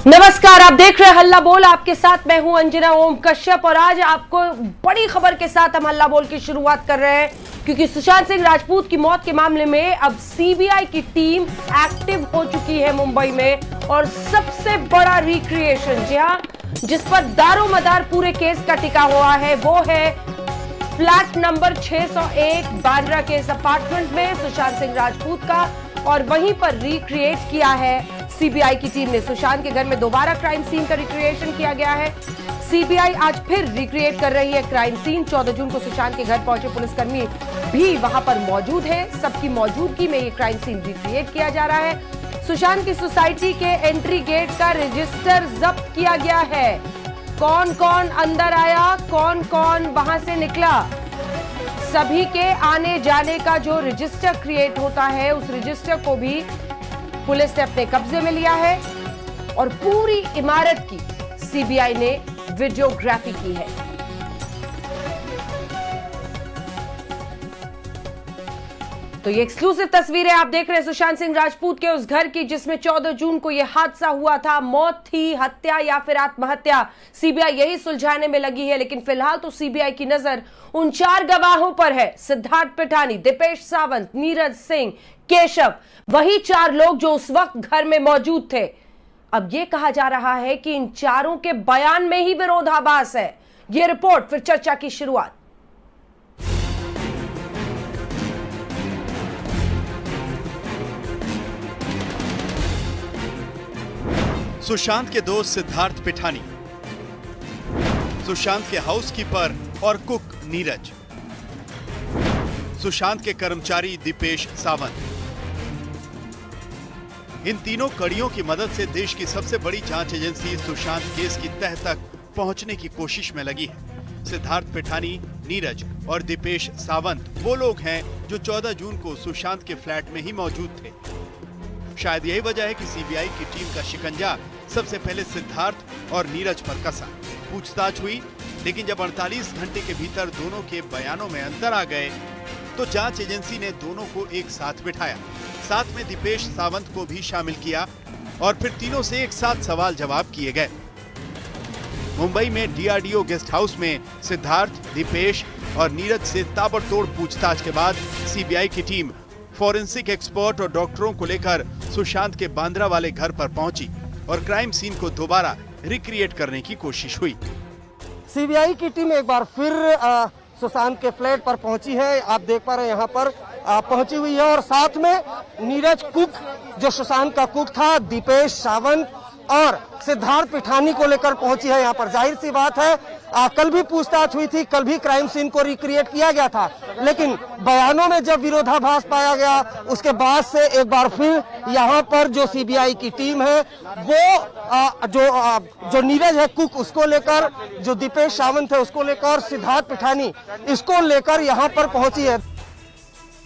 नमस्कार, आप देख रहे हैं हल्ला बोल। आपके साथ मैं हूं अंजना ओम कश्यप और आज आपको बड़ी खबर के साथ हम हल्ला बोल की शुरुआत कर रहे हैं, क्योंकि सुशांत सिंह राजपूत की मौत के मामले में अब सीबीआई की टीम एक्टिव हो चुकी है मुंबई में। और सबसे बड़ा रिक्रिएशन, जी हां, जिस पर दारोमदार पूरे केस का टिका हुआ है, वो है फ्लैट नंबर 601 बांद्रा के इस अपार्टमेंट में सुशांत सिंह राजपूत का। और वहीं पर रिक्रिएट किया है सीबीआई की टीम ने। सुशांत के घर में दोबारा क्राइम सीन का रिक्रिएशन किया गया है। सीबीआई आज फिर रिक्रिएट कर रही है क्राइम सीन। 14 जून को सुशांत के घर पहुंचे पुलिसकर्मी भी वहां पर मौजूद है। सबकी मौजूदगी में ये क्राइम सीन रिक्रिएट किया जा रहा है। सुशांत की सोसाइटी के एंट्री गेट का रजिस्टर जब्त किया गया है। कौन कौन अंदर आया, कौन कौन वहां से निकला, सभी के आने जाने का जो रजिस्टर क्रिएट होता है, उस रजिस्टर को भी पुलिस ने अपने कब्जे में लिया है। और पूरी इमारत की सीबीआई ने वीडियोग्राफी की है। तो ये एक्सक्लूसिव तस्वीरें आप देख रहे हैं सुशांत सिंह राजपूत के उस घर की, जिसमें 14 जून को यह हादसा हुआ था। मौत थी, हत्या या फिर आत्महत्या, सीबीआई यही सुलझाने में लगी है। लेकिन फिलहाल तो सीबीआई की नजर उन 4 गवाहों पर है: सिद्धार्थ पिठानी, दीपेश सावंत, नीरज सिंह, केशव, वही 4 लोग जो उस वक्त घर में मौजूद थे। अब यह कहा जा रहा है कि इन 4 के बयान में ही विरोधाभास है। यह रिपोर्ट, फिर चर्चा की शुरुआत। सुशांत के दोस्त सिद्धार्थ पिठानी, सुशांत के हाउसकीपर और कुक नीरज, सुशांत के कर्मचारी दीपेश सावंत। इन तीनों कड़ियों की मदद से देश की सबसे बड़ी जांच एजेंसी सुशांत केस की तह तक पहुंचने की कोशिश में लगी है। सिद्धार्थ पिठानी, नीरज और दीपेश सावंत वो लोग हैं जो 14 जून को सुशांत के फ्लैट में ही मौजूद थे। शायद यही वजह है कि सीबीआई की टीम का शिकंजा सबसे पहले सिद्धार्थ और नीरज पर कसा। पूछताछ हुई, लेकिन जब 48 घंटे के भीतर दोनों के बयानों में अंतर आ गए तो जांच एजेंसी ने दोनों को एक साथ बिठाया। साथ में दीपेश सावंत को भी शामिल किया और फिर तीनों से एक साथ सवाल जवाब किए गए। मुंबई में डीआरडीओ गेस्ट हाउस में सिद्धार्थ, दीपेश और नीरज से ताबड़तोड़ पूछताछ के बाद सीबीआई की टीम फॉरेंसिक एक्सपर्ट और डॉक्टरों को लेकर सुशांत के बांद्रा वाले घर पर पहुंची और क्राइम सीन को दोबारा रिक्रिएट करने की कोशिश हुई। सीबीआई की टीम एक बार फिर सुशांत के फ्लैट पर पहुंची है। आप देख पा रहे हैं यहाँ पर पहुंची हुई है और साथ में नीरज कुक, जो सुशांत का कुक था, दीपेश सावंत और सिद्धार्थ पिठानी को लेकर पहुंची है यहाँ पर। जाहिर सी बात है, कल भी पूछताछ हुई थी, कल भी क्राइम सीन को रिक्रिएट किया गया था, लेकिन बयानों में जब विरोधाभास पाया गया उसके बाद से एक बार फिर यहाँ पर जो सीबीआई की टीम है वो जो नीरज है कुक, उसको लेकर, जो दीपेश सावंत है उसको लेकर, सिद्धार्थ पिठानी इसको लेकर यहाँ पर पहुंची है।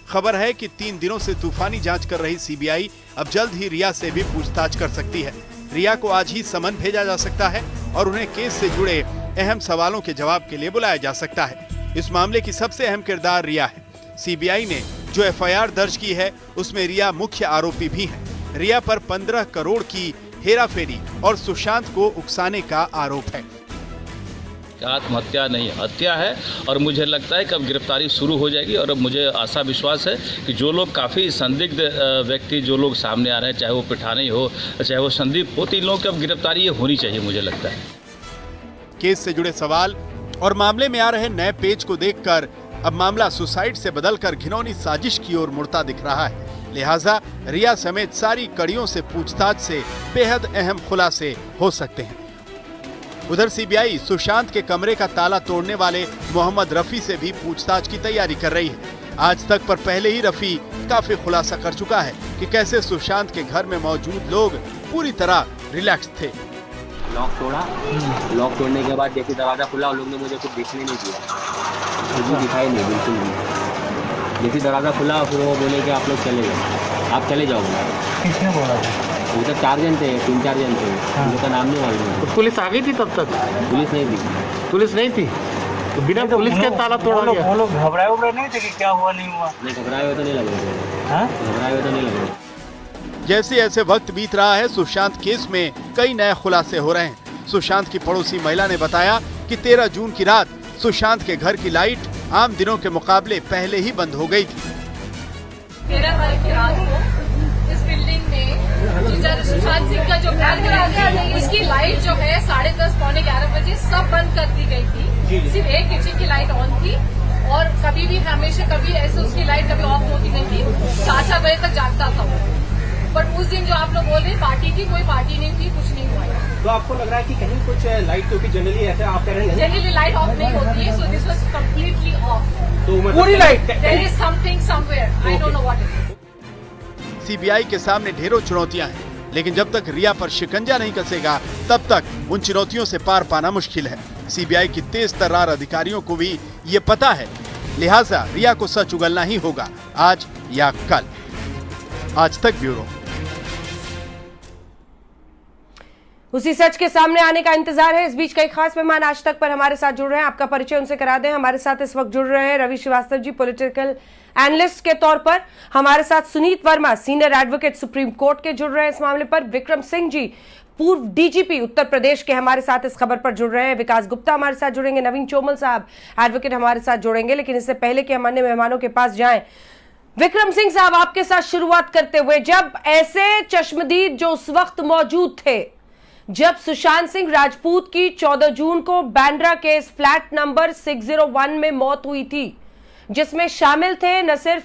खबर है कि 3 दिनों से तूफानी जांच कर रही सीबीआई अब जल्द ही रिया से भी पूछताछ कर सकती है। रिया को आज ही समन भेजा जा सकता है और उन्हें केस से जुड़े अहम सवालों के जवाब के लिए बुलाया जा सकता है। इस मामले की सबसे अहम किरदार रिया है। सीबीआई ने जो एफआईआर दर्ज की है उसमें रिया मुख्य आरोपी भी है। रिया पर 15 करोड़ की हेराफेरी और सुशांत को उकसाने का आरोप है। आत्महत्या नहीं, हत्या है और मुझे लगता है कि अब गिरफ्तारी शुरू हो जाएगी। और अब मुझे आशा विश्वास है कि जो लोग काफ़ी संदिग्ध व्यक्ति जो लोग सामने आ रहे हैं, चाहे वो पिठानी हो चाहे वो संदीप हो, 3 लोगों की अब गिरफ्तारी होनी चाहिए मुझे लगता है। केस से जुड़े सवाल और मामले में आ रहे नए पेज को देखकर अब मामला सुसाइड से बदलकर घिनौनी साजिश की ओर मुड़ता दिख रहा है। लिहाजा रिया समेत सारी कड़ियों से पूछताछ से बेहद अहम खुलासे हो सकते हैं। उधर सीबीआई सुशांत के कमरे का ताला तोड़ने वाले मोहम्मद रफी से भी पूछताछ की तैयारी कर रही है। आज तक पर पहले ही रफी काफी खुलासा कर चुका है कि कैसे सुशांत के घर में मौजूद लोग पूरी तरह रिलैक्स थे। लॉक तोड़ा, लॉक तोड़ने के बाद जैसे दरवाजा खुला उन लोगों ने मुझे कुछ देखने नहीं दिया, कुछ दिखाई नहीं, बिल्कुल नहीं। जैसे दरवाजा खुला फिर वो बोले कि आप लोग चले जाओ, आप चले जाओ। किसने बोला था? अभी तक 4 जन थे, 3-4 जन थे, उनका नाम नहीं मालूम है। तो पुलिस आ गई थी तब तक? पुलिस नहीं थी। पुलिस नहीं थी तो बिना पुलिस के ताला तोड़ा गया। वो लोग घबराए हुए नहीं थे कि क्या हुआ नहीं हुआ? नहीं, घबराए हुए तो नहीं लग रहे थे। हाँ? घबराए हुए तो नहीं लग रहे। जैसे ऐसे वक्त बीत रहा है, सुशांत केस में कई नए खुलासे हो रहे हैं। सुशांत की पड़ोसी महिला ने बताया कि 13 जून की रात सुशांत के घर की लाइट आम दिनों के मुकाबले पहले ही बंद हो गई थी। 13 तारीख की रात को इस बिल्डिंग में सुशांत सिंह का जो घर है उसकी लाइट जो है 10:30 पौने 11 बजे सब बंद कर दी गई थी। सिर्फ एक किचन की लाइट ऑन थी और कभी भी हमेशा कभी ऐसे उसकी लाइट कभी ऑफ होती नहीं थी। 4 बजे तक जागता था वो। बट उस दिन जो आप लोग बोल रहे पार्टी थी, कोई पार्टी नहीं थी, कुछ नहीं हुआ। तो आपको लग रहा है कि कहीं कुछ लाइट, क्योंकि जनरली ऐसे आप कह रहे हैं जनरली लाइट ऑफ नहीं होती है, so this was completely off. तो मतलब पूरी light there is something somewhere, I don't know what it is. CBI के सामने ढेरों चुनौतियां हैं, लेकिन जब तक रिया पर शिकंजा नहीं कसेगा तब तक उन चुनौतियों से पार पाना मुश्किल है। सीबीआई की तेज तर्रार अधिकारियों को भी ये पता है, लिहाजा रिया को सच उगलना ही होगा, आज या कल। आज तक ब्यूरो। उसी सच के सामने आने का इंतजार है। इस बीच कई खास मेहमान आज तक पर हमारे साथ जुड़ रहे हैं, आपका परिचय उनसे करा दें। हमारे साथ इस वक्त जुड़ रहे हैं रवि श्रीवास्तव जी, पॉलिटिकल एनालिस्ट के तौर पर। हमारे साथ Sunit Verma, senior advocate supreme court के, जुड़ रहे हैं इस मामले पर। विक्रम सिंह जी, पूर्व डीजीपी उत्तर प्रदेश के, हमारे साथ इस खबर पर जुड़ रहे हैं। विकास गुप्ता हमारे साथ जुड़ेंगे। नवीन चोमल साहब, एडवोकेट, हमारे साथ जुड़ेंगे। लेकिन इससे पहले कि हम अन्य मेहमानों के पास जाएं, विक्रम सिंह साहब आपके साथ शुरुआत करते हुए, जब ऐसे चश्मदीद जो उस वक्त मौजूद थे जब सुशांत सिंह राजपूत की 14 जून को बांद्रा के इस फ्लैट नंबर 601 में मौत हुई थी, जिसमें शामिल थे न सिर्फ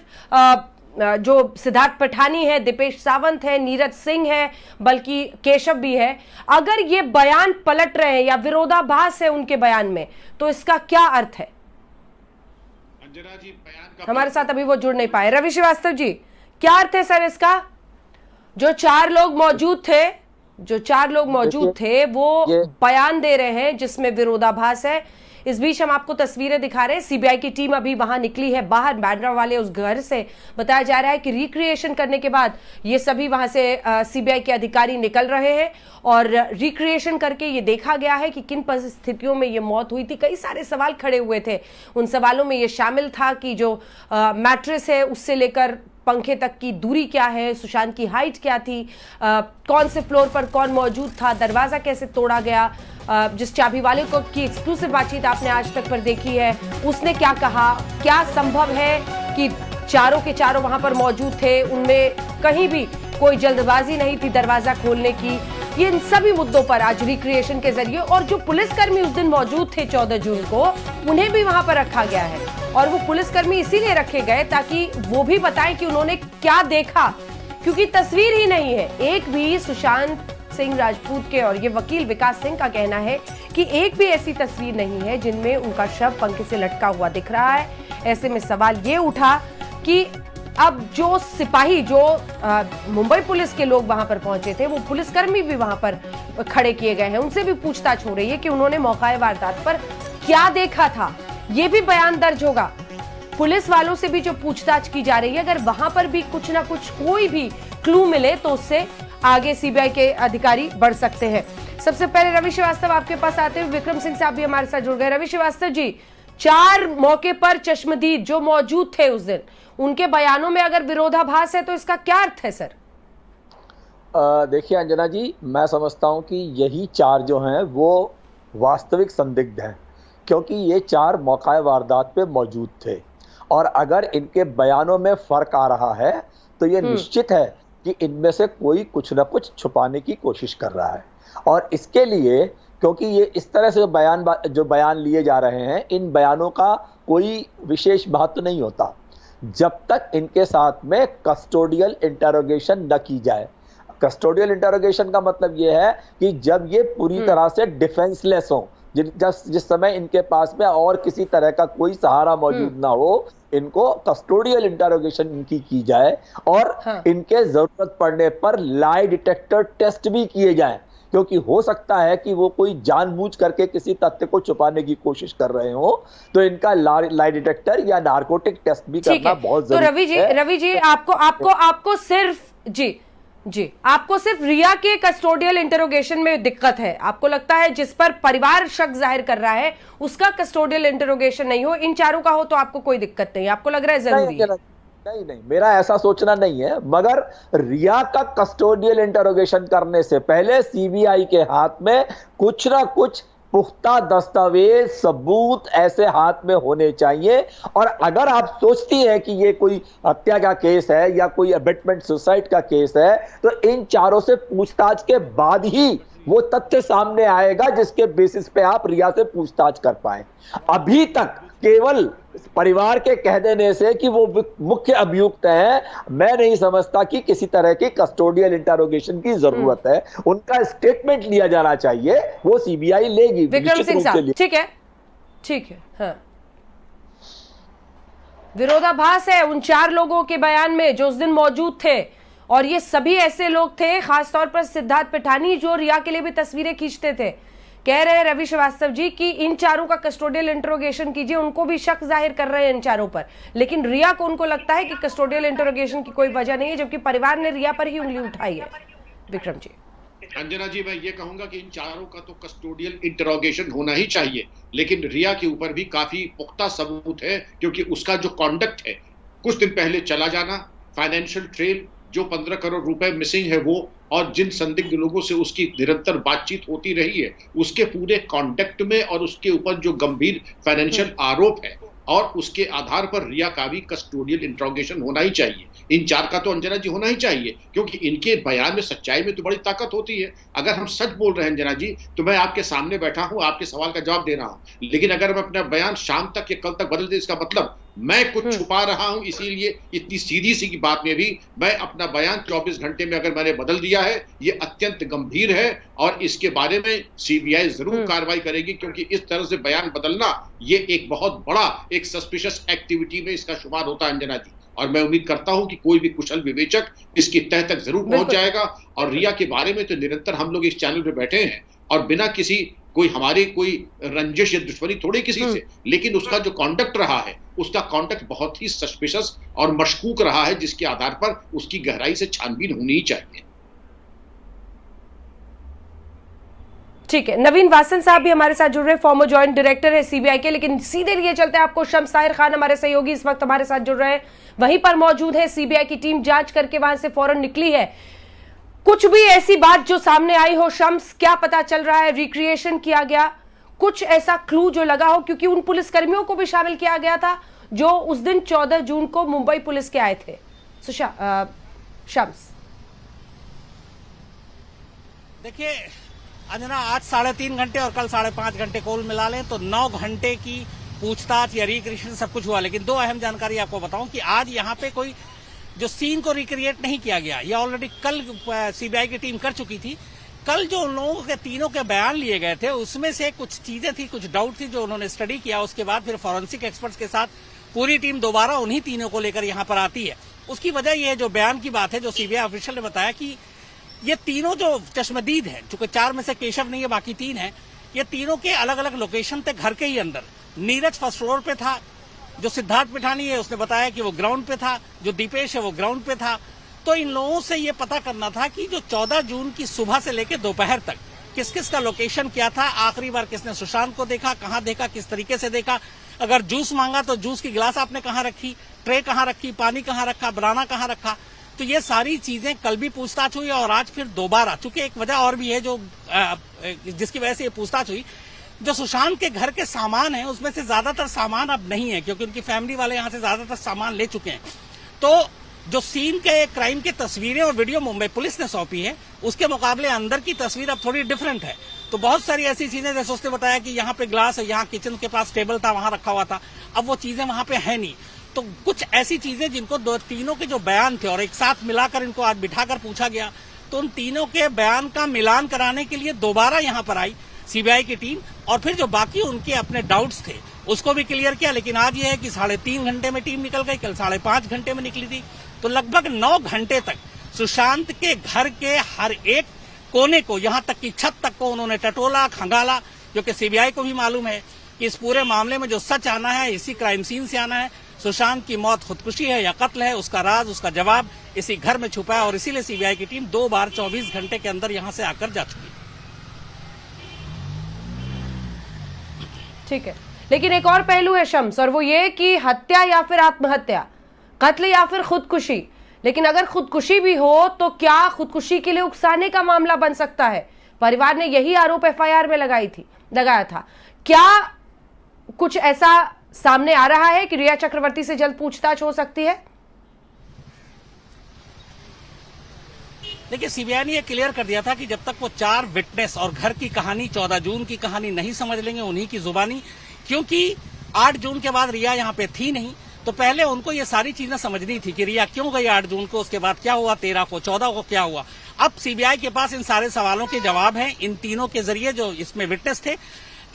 जो सिद्धार्थ पठानी है, दीपेश सावंत है, नीरज सिंह है, बल्कि केशव भी है, अगर ये बयान पलट रहे हैं या विरोधाभास है उनके बयान में, तो इसका क्या अर्थ है? अंजना जी, बयान का हमारे साथ अभी वो जुड़ नहीं पाए। रवि श्रीवास्तव जी, क्या अर्थ है सर इसका? जो चार लोग मौजूद थे वो बयान दे रहे हैं जिसमें विरोधाभास है। इस बीच हम आपको तस्वीरें दिखा रहे हैं। सीबीआई की टीम अभी वहां निकली है बाहर, बांद्रा वाले उस घर से। बताया जा रहा है कि रिक्रिएशन करने के बाद ये सभी वहां से सीबीआई के अधिकारी निकल रहे हैं और रिक्रिएशन करके ये देखा गया है कि किन परिस्थितियों में ये मौत हुई थी। कई सारे सवाल खड़े हुए थे। उन सवालों में ये शामिल था कि जो मैट्रेस है उससे लेकर पंखे तक की दूरी क्या है, सुशांत की हाइट क्या थी, कौन से फ्लोर पर कौन मौजूद था, दरवाजा कैसे तोड़ा गया, जिस चाबी वाले को की एक्सक्लूसिव बातचीत आपने आज तक पर देखी है, उसने क्या कहा, क्या संभव है कि चारों के चारों वहां पर मौजूद थे, उनमें कहीं भी कोई जल्दबाजी नहीं थी दरवाजा खोलने की। ये इन सभी मुद्दों पर आज रिक्रिएशन के जरिए, और जो पुलिसकर्मी उस दिन मौजूद थे 14 जून को, उन्हें भी वहां पर रखा गया है। और वो पुलिसकर्मी इसीलिए रखे गए ताकि वो भी बताएं कि उन्होंने क्या देखा, क्योंकि तस्वीर ही नहीं है एक भी सुशांत सिंह राजपूत के। और ये वकील विकास सिंह का कहना है कि एक भी ऐसी तस्वीर नहीं है जिनमें उनका शव पंखे से लटका हुआ दिख रहा है। ऐसे में सवाल ये उठा कि अब जो सिपाही, जो मुंबई पुलिस के लोग वहां पर पहुंचे थे, वो पुलिसकर्मी भी वहां पर खड़े किए गए हैं, उनसे भी पूछताछ हो रही है कि उन्होंने मौका वारदात पर क्या देखा था। ये भी बयान दर्ज होगा। पुलिस वालों से भी जो पूछताछ की जा रही है, अगर वहां पर भी कुछ ना कुछ कोई भी क्लू मिले तो उससे आगे सीबीआई के अधिकारी बढ़ सकते हैं। सबसे पहले रवि श्रीवास्तव आपके पास आते हुए, विक्रम सिंह साहब भी हमारे साथ जुड़ गए। रवि श्रीवास्तव जी, चार मौके पर चश्मदीद जो मौजूद थे उस दिन, उनके बयानों में अगर विरोधाभास है तो इसका क्या अर्थ है सर? देखिए अंजना जी, मैं समझता हूं कि यही चार जो हैं वो वास्तविक संदिग्ध हैं, क्योंकि ये चार मौका वारदात पे मौजूद थे। और अगर इनके बयानों में फर्क आ रहा है तो ये निश्चित है कि इनमें से कोई कुछ ना कुछ छुपाने की कोशिश कर रहा है। और इसके लिए, क्योंकि ये इस तरह से जो बयान लिए जा रहे हैं, इन बयानों का कोई विशेष महत्व नहीं होता जब तक इनके साथ में कस्टोडियल इंटरोगेशन न की जाए। कस्टोडियल इंटरोगेशन का मतलब ये है कि जब ये पूरी तरह से डिफेंसलेस हो, जिस समय इनके पास में और किसी तरह का कोई सहारा मौजूद ना हो, इनको कस्टोडियल इंटरोगेशन इनकी की जाए और इनके जरूरत पड़ने पर लाई डिटेक्टर टेस्ट भी किए जाएं, क्योंकि हो सकता है कि वो कोई जानबूझ करके किसी तथ्य को छुपाने की कोशिश कर रहे हो, तो इनका लाई डिटेक्टर या नार्कोटिक टेस्ट भी करना बहुत जरूरी है। तो रवि जी आपको सिर्फ रिया के कस्टोडियल इंटरोगेशन में दिक्कत है। आपको लगता है जिस पर परिवार शक जाहिर कर रहा है उसका कस्टोडियल इंटरोगेशन नहीं हो, इन चारों का हो तो आपको कोई दिक्कत नहीं, आपको लग रहा है जरूरी है? नहीं, मेरा ऐसा सोचना नहीं है, मगर रिया का कस्टोडियल इंटरोगेशन करने से पहले सीबीआई के हाथ में कुछ ना कुछ पुख्ता दस्तावेज सबूत ऐसे हाथ में होने चाहिए। और अगर आप सोचती हैं कि ये कोई हत्या का केस है या कोई अबेटमेंट सुसाइड का केस है, तो इन चारों से पूछताछ के बाद ही वो तथ्य सामने आएगा जिसके बेसिस पे आप रिया से पूछताछ कर पाए। अभी तक केवल परिवार के कह देने से कि वो मुख्य अभियुक्त हैं, मैं नहीं समझता कि किसी तरह की कस्टोडियल इंटरोगेशन की जरूरत है। उनका स्टेटमेंट लिया जाना चाहिए, वो सीबीआई लेगी। विक्रम सिंह साहब, ठीक है, ठीक है। हाँ, विरोधाभास है उन 4 लोगों के बयान में जो उस दिन मौजूद थे, और ये सभी ऐसे लोग थे, खासतौर पर सिद्धार्थ पिठानी जो रिया के लिए भी तस्वीरें खींचते थे। कह रहे हैं रवि श्रीवास्तव जी कि इन 4 का कस्टोडियल इंटरोगेशन कीजिए, उनको भी शक जाहिर कर रहे हैं इन 4 पर, लेकिन रिया को उनको लगता है कि कस्टोडियल इंटरोगेशन की कोई वजह नहीं है, जबकि परिवार ने रिया पर ही उंगली उठाई है। विक्रम जी। अंजना जी, मैं ये कहूंगा कि इन 4 का तो कस्टोडियल इंटरोगेशन होना ही चाहिए, लेकिन रिया के ऊपर भी काफी पुख्ता सबूत है, क्योंकि उसका जो कॉन्डक्ट है, कुछ दिन पहले चला जाना, फाइनेंशियल ट्रेल, जो 15 करोड़ रुपए मिसिंग है वो, और जिन संदिग्ध लोगों से उसकी निरंतर बातचीत होती रही है, उसके पूरे कॉन्डक्ट में और उसके ऊपर जो गंभीर फाइनेंशियल आरोप है, और उसके आधार पर रिया का भी कस्टोडियल इंट्रोगेशन होना ही चाहिए। इन 4 का तो अंजना जी होना ही चाहिए, क्योंकि इनके बयान में सच्चाई में तो बड़ी ताकत होती है। अगर हम सच बोल रहे हैं अंजना जी, तो मैं आपके सामने बैठा हूं, आपके सवाल का जवाब दे रहा हूं, लेकिन अगर मैं अपना बयान शाम तक या कल तक बदल दे, इसका मतलब मैं कुछ छुपा रहा हूं। इसीलिए इतनी सीधी सी की बात में भी मैं अपना बयान 24 घंटे में अगर मैंने बदल दिया है, ये अत्यंत गंभीर है, और इसके बारे में सीबीआई जरूर कार्रवाई करेगी, क्योंकि इस तरह से बयान बदलना ये एक बहुत बड़ा एक सस्पिशियस एक्टिविटी में इसका शुमार होता है अंजना जी। और मैं उम्मीद करता हूं कि कोई भी कुशल विवेचक इसकी तह तक जरूर पहुंच जाएगा। और रिया के बारे में तो निरंतर हम लोग इस चैनल पे बैठे हैं, और बिना किसी कोई हमारी कोई रंजिश या दुश्मनी थोड़ी किसी से, लेकिन उसका जो कॉन्डक्ट रहा है, उसका कॉन्डक्ट बहुत ही सस्पिशियस और मशकूक रहा है, जिसके आधार पर उसकी गहराई से छानबीन होनी ही चाहिए। ठीक है, नवीन वासन साहब भी हमारे साथ जुड़ रहे हैं, फॉर्मर जॉइंट डायरेक्टर है सीबीआई के, लेकिन सीधे लिए चलते हैं आपको शम्स ताहिर खान हमारे सहयोगी इस वक्त हमारे साथ जुड़ रहे हैं, वहीं पर मौजूद है। सीबीआई की टीम जांच करके वहां से फौरन निकली है। कुछ भी ऐसी बात जो सामने आई हो शम्स, क्या पता चल रहा है? रिक्रिएशन किया गया, कुछ ऐसा क्लू जो लगा हो, क्योंकि उन पुलिसकर्मियों को भी शामिल किया गया था जो उस दिन 14 जून को मुंबई पुलिस के आए थे। शम्स, देखिए अंजना, आज 3.5 घंटे और कल 5.5 घंटे कुल मिला लें तो 9 घंटे की पूछताछ या रिक्रिएशन सब कुछ हुआ। लेकिन 2 अहम जानकारी आपको बताऊं कि आज यहाँ पे कोई जो सीन को रिक्रिएट नहीं किया गया, ये ऑलरेडी कल सीबीआई की टीम कर चुकी थी। कल जो उन लोगों के तीनों के बयान लिए गए थे, उसमें से कुछ चीजें थी, कुछ डाउट थी जो उन्होंने स्टडी किया। उसके बाद फिर फॉरेंसिक एक्सपर्ट्स के साथ पूरी टीम दोबारा उन्हीं तीनों को लेकर यहाँ पर आती है। उसकी वजह यह जो बयान की बात है, जो सीबीआई ऑफिशियल ने बताया कि ये तीनों जो चश्मदीद हैं, चूंकि 4 में से केशव नहीं है, बाकी 3 हैं, ये तीनों के अलग अलग लोकेशन थे घर के ही अंदर। नीरज फर्स्ट फ्लोर पे था, जो सिद्धार्थ पिठानी है उसने बताया कि वो ग्राउंड पे था, जो दीपेश है वो ग्राउंड पे था। तो इन लोगों से ये पता करना था कि जो 14 जून की सुबह से लेकर दोपहर तक किस किस का लोकेशन क्या था, आखिरी बार किसने सुशांत को देखा, कहाँ देखा, किस तरीके से देखा, अगर जूस मांगा तो जूस की गिलास आपने कहाँ रखी, ट्रे कहाँ रखी, पानी कहाँ रखा, बनाना कहाँ रखा। तो ये सारी चीजें कल भी पूछताछ हुई और आज फिर दोबारा, चूंकि एक वजह और भी है जो जिसकी वजह से ये पूछताछ हुई, जो सुशांत के घर के सामान है उसमें से ज्यादातर सामान अब नहीं है, क्योंकि उनकी फैमिली वाले यहाँ से ज्यादातर सामान ले चुके हैं। तो जो सीन के क्राइम की तस्वीरें और वीडियो मुंबई पुलिस ने सौंपी है, उसके मुकाबले अंदर की तस्वीर अब थोड़ी डिफरेंट है। तो बहुत सारी ऐसी चीजें, जैसे उसने बताया कि यहाँ पे ग्लास है, यहाँ किचन के पास टेबल था, वहां रखा हुआ था, अब वो चीजें वहां पे है नहीं। तो कुछ ऐसी चीजें जिनको तीनों के जो बयान थे और एक साथ मिलाकर इनको आज बिठाकर पूछा गया, तो उन तीनों के बयान का मिलान कराने के लिए दोबारा यहाँ पर आई सीबीआई की टीम, और फिर जो बाकी उनके अपने डाउट्स थे उसको भी क्लियर किया। लेकिन आज ये है कि 3.5 घंटे में टीम निकल गई, कल 5.5 घंटे में निकली थी, तो लगभग 9 घंटे तक सुशांत के घर के हर एक कोने को, यहाँ तक की छत तक को उन्होंने टटोला, खंगाला, जो कि सीबीआई को भी मालूम है कि इस पूरे मामले में जो सच आना है, इसी क्राइम सीन से आना है। सुशांत की मौत खुदकुशी है या कत्ल है, उसका राज, उसका जवाब इसी घर में छुपा है, और इसीलिए सीबीआई की टीम 2 बार 24 घंटे के अंदर यहां से आकर जा चुकी है। ठीक है, लेकिन एक और पहलू है शम्स, और वो ये कि हत्या या फिर आत्महत्या, कत्ल या फिर खुदकुशी। लेकिन अगर खुदकुशी भी हो तो क्या खुदकुशी के लिए उकसाने का मामला बन सकता है? परिवार ने यही आरोप एफआईआर में लगाया था। क्या कुछ ऐसा सामने आ रहा है कि रिया चक्रवर्ती से जल्द पूछताछ हो सकती है? देखिए, सीबीआई ने यह क्लियर कर दिया था कि जब तक वो 4 विटनेस और घर की कहानी 14 जून की कहानी नहीं समझ लेंगे उन्हीं की जुबानी, क्योंकि 8 जून के बाद रिया यहाँ पे थी नहीं, तो पहले उनको ये सारी चीजें समझनी थी कि रिया क्यों गई 8 जून को, उसके बाद क्या हुआ 13 को, 14 को क्या हुआ। अब सीबीआई के पास इन सारे सवालों के जवाब हैं, इन तीनों के जरिए जो इसमें विटनेस थे।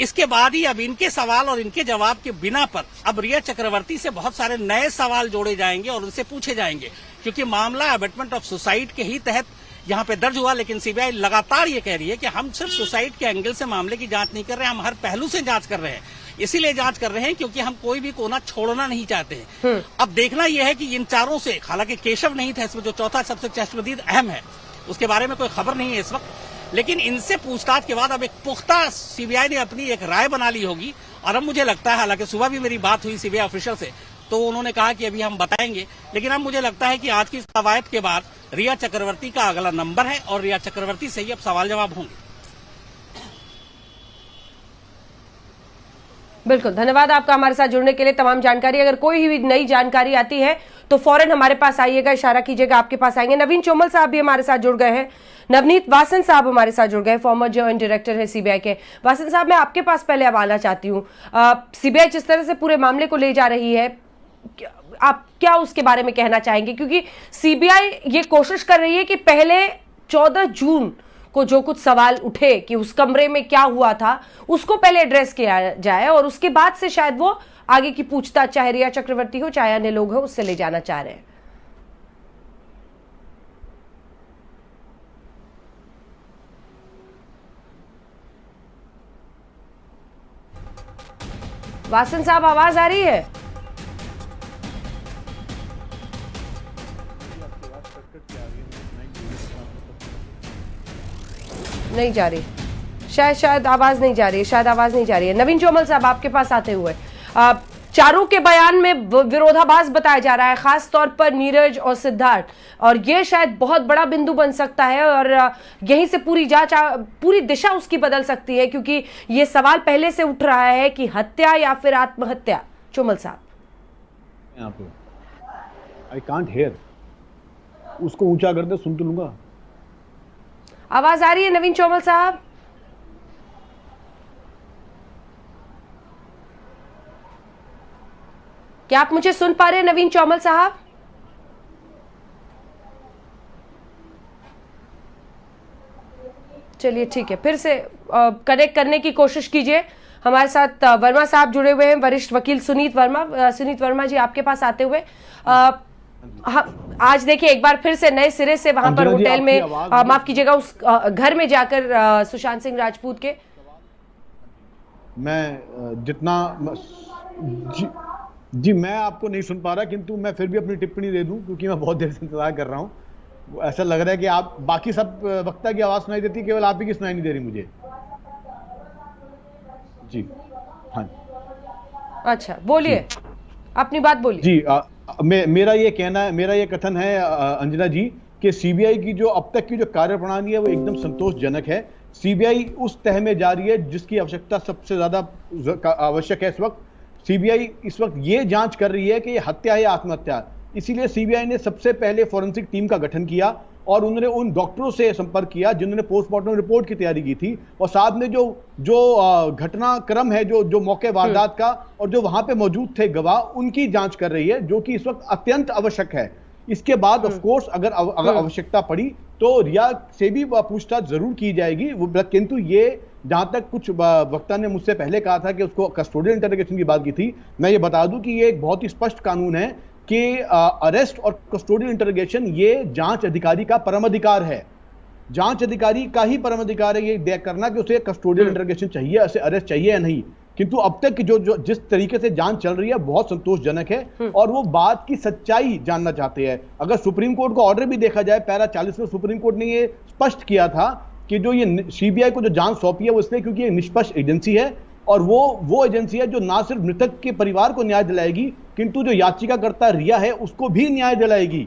इसके बाद ही अब इनके सवाल और इनके जवाब के बिना पर अब रिया चक्रवर्ती से बहुत सारे नए सवाल जोड़े जाएंगे और उनसे पूछे जाएंगे, क्योंकि मामला अबेटमेंट ऑफ सुसाइड के ही तहत यहाँ पे दर्ज हुआ। लेकिन सीबीआई लगातार ये कह रही है कि हम सिर्फ सुसाइड के एंगल से मामले की जांच नहीं कर रहे हैं, हम हर पहलू से जांच कर रहे हैं। इसीलिए जांच कर रहे हैं क्योंकि हम कोई भी कोना छोड़ना नहीं चाहते हैं। अब देखना यह है कि इन चारों से, हालांकि केशव नहीं था इसमें, जो चौथा सबसे चश्मदीद अहम है, उसके बारे में कोई खबर नहीं है इस वक्त, लेकिन इनसे पूछताछ के बाद अब एक पुख्ता सीबीआई ने अपनी एक राय बना ली होगी। और अब मुझे लगता है, हालांकि सुबह भी मेरी बात हुई सीबीआई ऑफिशियल से, तो उन्होंने कहा कि अभी हम बताएंगे, लेकिन अब मुझे लगता है कि आज की कवायद के बाद रिया चक्रवर्ती का अगला नंबर है और रिया चक्रवर्ती से ही अब सवाल जवाब होंगे। बिल्कुल, धन्यवाद आपका हमारे साथ जुड़ने के लिए। तमाम जानकारी, अगर कोई भी नई जानकारी आती है तो फौरन हमारे पास आइएगा, इशारा कीजिएगा, आपके पास आएंगे। नवीन चोमल साहब भी हमारे साथ जुड़ गए हैं, नवनीत वासन साहब हमारे साथ जुड़ गए, फॉर्मर जॉइंट डायरेक्टर है सीबीआई के। वासन साहब, मैं आपके पास पहले अब आना चाहती हूँ। सीबीआई जिस तरह से पूरे मामले को ले जा रही है, आप क्या उसके बारे में कहना चाहेंगे? क्योंकि सीबीआई ये कोशिश कर रही है कि पहले 14 जून को जो कुछ सवाल उठे कि उस कमरे में क्या हुआ था, उसको पहले एड्रेस किया जाए और उसके बाद से शायद वो आगे की पूछताछ, चाहे रिया चक्रवर्ती हो चाहे अन्य लोग हो, उससे ले जाना चाह रहे हैं। वासन साहब, आवाज आ रही है? नहीं जा रही, शायद आवाज नहीं जा रही है, शायद आवाज नहीं जा रही है। नवीन चोमल साहब, आपके पास आते हुए, चारों के बयान में विरोधाभास बताया जा रहा है, खास तौर पर नीरज और सिद्धार्थ, और ये शायद बहुत बड़ा बिंदु बन सकता है और यहीं से पूरी जांच, पूरी दिशा उसकी बदल सकती है, क्योंकि ये सवाल पहले से उठ रहा है कि हत्या या फिर आत्महत्या। चोमल साहब, आई कांट हियर, उसको ऊंचा कर दे, सुन तो लूंगा। आवाज आ रही है नवीन चोमल साहब? क्या आप मुझे सुन पा रहे हैं नवीन चोमल साहब? चलिए ठीक है, फिर से कनेक्ट करने की कोशिश कीजिए। हमारे साथ वर्मा साहब जुड़े हुए हैं, वरिष्ठ वकील सुनीत वर्मा। सुनीत वर्मा जी, आपके पास आते हुए, आज देखिए एक बार फिर से नए सिरे से वहां पर होटल में, माफ कीजिएगा, उस घर में जाकर सुशांत सिंह राजपूत के, मैं जितना जी मैं आपको नहीं सुन पा रहा, किंतु मैं फिर भी अपनी टिप्पणी दे दूं, क्योंकि मैं बहुत देर से इंतजार कर रहा हूं। ऐसा लग रहा है कि आप, बाकी सब वक्ता की आवाज सुनाई देती, केवल आप ही की सुनाई नहीं दे रही मुझे। जी हाँ, अच्छा बोलिए, अपनी बात बोलिए। जी, मेरा ये कथन है अंजना जी, कि सीबीआई की जो अब तक की जो कार्यप्रणाली है वो एकदम संतोषजनक है। सीबीआई उस तह में जा रही है जिसकी आवश्यकता सबसे ज्यादा आवश्यक है इस वक्त। सीबीआई इस वक्त ये जांच कर रही है कि ये हत्या है या आत्महत्या। इसीलिए सीबीआई ने सबसे पहले फॉरेंसिक टीम का गठन किया और उन्होंने उन डॉक्टरों से संपर्क किया जिन्होंने पोस्टमार्टम रिपोर्ट की तैयारी की थी, और साथ में जो घटनाक्रम है, जो मौके वारदात का और जो वहां पे मौजूद थे गवाह, उनकी जांच कर रही है, जो कि इस वक्त अत्यंत आवश्यक है। इसके बाद ऑफ कोर्स अगर आवश्यकता पड़ी तो रिया से भी पूछताछ जरूर की जाएगी, किंतु ये जहां तक कुछ वक्ता ने मुझसे पहले कहा था कि उसको कस्टोडियल इंटरोगेशन की बात की थी, मैं ये बता दूं कि ये एक बहुत ही स्पष्ट कानून है कि अरेस्ट और कस्टोडियल इंटरोगेशन ये जांच अधिकारी का परम अधिकार है। जांच अधिकारी का ही परम अधिकार है ये तय करना कि उसे कस्टोडियल इंटरोगेशन चाहिए, उसे अरेस्ट चाहिए या नहीं। किंतु अब तक जो जिस तरीके से जांच चल रही है बहुत संतोषजनक है और वो बात की सच्चाई जानना चाहते हैं। अगर सुप्रीम कोर्ट का ऑर्डर भी देखा जाए, पैरा 40 में सुप्रीम कोर्ट ने ये स्पष्ट किया था कि जो ये सीबीआई को जो जांच सौंपी है वो इसलिए क्योंकि ये निष्पक्ष एजेंसी है और वो एजेंसी है जो ना सिर्फ मृतक के परिवार को न्याय दिलाएगी किंतु जो याचिकाकर्ता रिया है उसको भी न्याय दिलाएगी।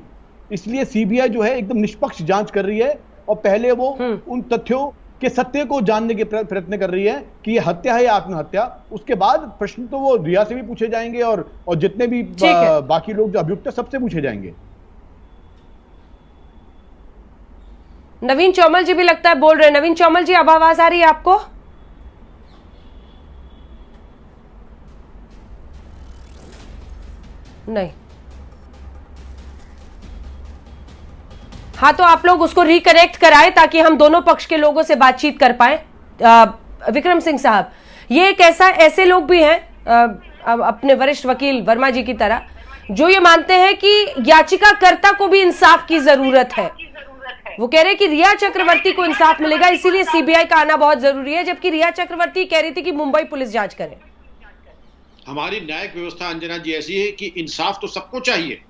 इसलिए सीबीआई जो है एकदम निष्पक्ष जांच कर रही है और पहले वो उन तथ्यों के सत्य को जानने के प्रयत्न कर रही है कि ये हत्या है या आत्महत्या। उसके बाद प्रश्न तो वो रिया से भी पूछे जाएंगे और जितने भी बाकी लोग जो अभियुक्त है सबसे पूछे जाएंगे। नवीन चौमल जी भी लगता है बोल रहे हैं। नवीन चौमल जी, अब आवाज आ रही है आपको? नहीं। हाँ, तो आप लोग उसको रिकनेक्ट कराएं ताकि हम दोनों पक्ष के लोगों से बातचीत कर पाए। विक्रम सिंह साहब, ये एक ऐसे लोग भी हैं अपने वरिष्ठ वकील वर्मा जी की तरह, जो ये मानते हैं कि याचिकाकर्ता को भी इंसाफ की जरूरत है। वो कह रहे हैं कि रिया चक्रवर्ती को इंसाफ मिलेगा, इसीलिए सीबीआई का आना बहुत जरूरी है, जबकि रिया चक्रवर्ती कह रही थी कि मुंबई पुलिस जांच करे। हमारी न्यायिक व्यवस्था अंजना जी ऐसी है कि इंसाफ तो सबको चाहिए।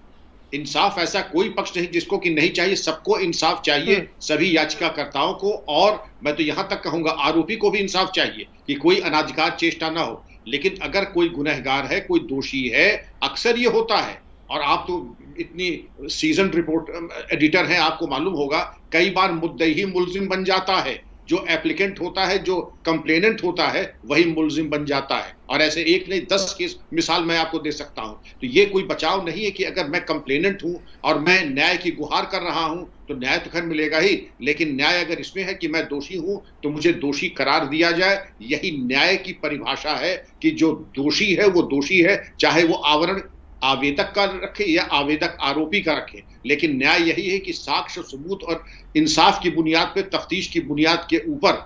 इंसाफ ऐसा कोई पक्ष नहीं जिसको कि नहीं चाहिए, सबको इंसाफ चाहिए, सभी याचिकाकर्ताओं को, और मैं तो यहां तक कहूंगा आरोपी को भी इंसाफ चाहिए कि कोई अनाधिकार चेष्टा ना हो। लेकिन अगर कोई गुनहगार है, कोई दोषी है, अक्सर ये होता है, और आप तो इतनी सीजन रिपोर्ट एडिटर हैं, आपको मालूम होगा, कई बार मुद्दई ही मुलजिम बन जाता है। जो एप्लीकेंट होता है, जो कंप्लेनेंट होता है, वही मुलजिम बन जाता है। और ऐसे एक नहीं 10 केस मिसाल मैं आपको दे सकता हूं। तो ये कोई बचाव नहीं है कि अगर मैं कंप्लेनेंट हूं और मैं न्याय की गुहार कर रहा हूं तो न्याय तो खैर मिलेगा ही, लेकिन न्याय अगर इसमें है कि मैं दोषी हूं तो मुझे दोषी करार दिया जाए। यही न्याय की परिभाषा है कि जो दोषी है वो दोषी है, चाहे वो आवरण आवेदक का रखे या आवेदक आरोपी का रखे। लेकिन न्याय यही है कि साक्ष्य, सबूत और इंसाफ की बुनियाद पे, तफ्तीश की बुनियाद के ऊपर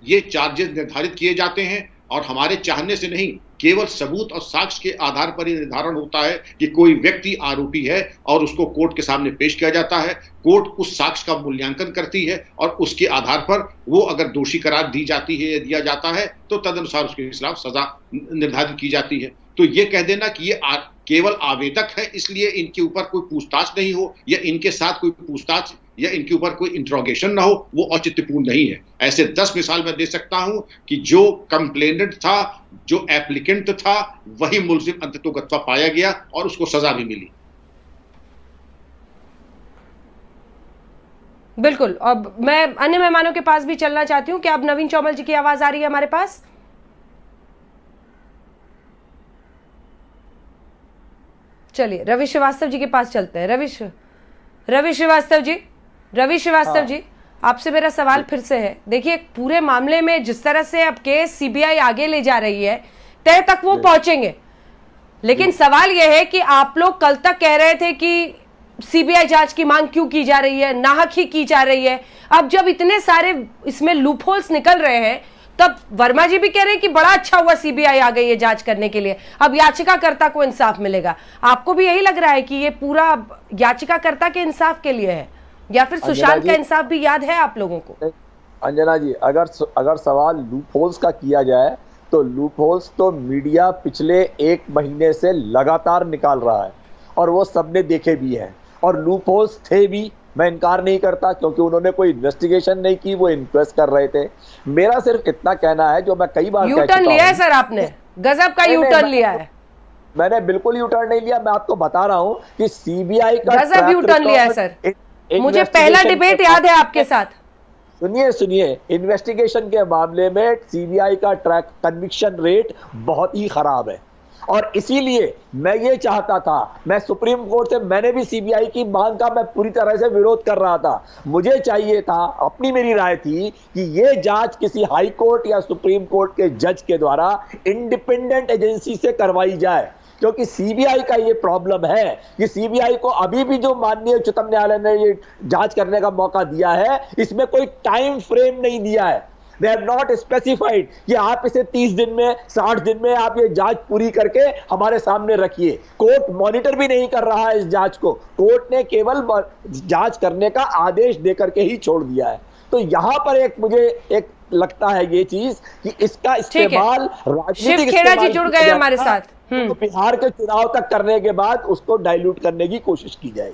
ये चार्जेस निर्धारित किए जाते हैं, और हमारे चाहने से नहीं, केवल सबूत और साक्ष्य के आधार पर ही निर्धारण होता है कि कोई व्यक्ति आरोपी है और उसको कोर्ट के सामने पेश किया जाता है। कोर्ट उस साक्ष्य का मूल्यांकन करती है और उसके आधार पर वो अगर दोषी करार दी जाती है या दिया जाता है तो तदनुसार उसके खिलाफ सजा निर्धारित की जाती है। तो ये कह देना कि ये केवल आवेदक है इसलिए इनके ऊपर कोई पूछताछ नहीं हो, या इनके साथ कोई पूछताछ या इनके ऊपर कोई इंट्रोगेशन ना हो, वो औचित्यपूर्ण नहीं है। ऐसे 10 मिसाल मैं दे सकता हूं कि जो कंप्लेनेंट था, जो एप्लीकेंट था, वही मुलजिम अंततोगत्वा पाया गया और उसको सजा भी मिली। बिल्कुल। अब मैं अन्य मेहमानों के पास भी चलना चाहती हूं। क्या अब नवीन चौमल जी की आवाज आ रही है हमारे पास? चलिए रवि श्रीवास्तव जी के पास चलते हैं। रवि श्रीवास्तव जी, आपसे मेरा सवाल फिर से है। देखिए, पूरे मामले में जिस तरह से अब केस सीबीआई आगे ले जा रही है, तय तक वो पहुंचेंगे, लेकिन सवाल यह है कि आप लोग कल तक कह रहे थे कि सीबीआई जांच की मांग क्यों की जा रही है, नाहक ही की जा रही है। अब जब इतने सारे इसमें लूपहोल्स निकल रहे हैं, तब वर्मा जी भी कह रहे हैं कि बड़ा अच्छा हुआ सीबीआई आ गई है जांच करने के लिए, अब याचिकाकर्ता को इंसाफ मिलेगा। आपको भी यही लग रहा है कि ये पूरा याचिकाकर्ता के इंसाफ के लिए है, या फिर सुशांत का इंसाफ भी याद है आप लोगों को? अंजना जी, अगर सवाल लूपहोल्स का किया जाए तो लूपहोल्स तो मीडिया पिछले 1 महीने से लगातार निकाल रहा है और वो सबने देखे भी हैं, और लूपहोल्स थे भी, मैं इनकार नहीं करता, क्योंकि उन्होंने कोई इन्वेस्टिगेशन नहीं की, वो इन्क्वेस्ट कर रहे थे। मेरा सिर्फ इतना कहना है, जो मैं कई बार यू टर्न लिया है सर आपने, गजब का यू टर्न लिया है। मैंने बिल्कुल यू टर्न नहीं लिया, मैं आपको बता रहा हूं कि सीबीआई का गजब यू टर्न लिया है सर। मुझे पहला डिबेट याद है आपके साथ। सुनिए, इन्वेस्टिगेशन के मामले में सीबीआई का ट्रैक कन्विक्शन रेट बहुत ही खराब है, और इसीलिए मैं ये चाहता था, मैं सुप्रीम कोर्ट से, मैंने भी सीबीआई की मांग का मैं पूरी तरह से विरोध कर रहा था। मुझे चाहिए था, मेरी राय थी कि ये जांच किसी हाई कोर्ट या सुप्रीम कोर्ट के जज के द्वारा इंडिपेंडेंट एजेंसी से करवाई जाए, क्योंकि सीबीआई का ये प्रॉब्लम है कि सीबीआई को अभी भी जो माननीय उच्चतम न्यायालय ने ये जांच करने का मौका दिया है, इसमें कोई टाइम फ्रेम नहीं दिया है। They have not specified कि आप इसे 30 दिन में, 60 दिन में आप ये जांच पूरी करके हमारे सामने रखिए। कोर्ट मॉनिटर भी नहीं कर रहा है इस जांच को, कोर्ट ने केवल जांच करने का आदेश देकर के ही छोड़ दिया है। तो यहां पर मुझे एक लगता है ये चीज कि इसका इस्तेमाल राजनीतिक खेड़ा जी जुड़ गए हमारे साथ, तो बिहार के चुनाव तक करने के बाद उसको डाइल्यूट करने की कोशिश की जाए।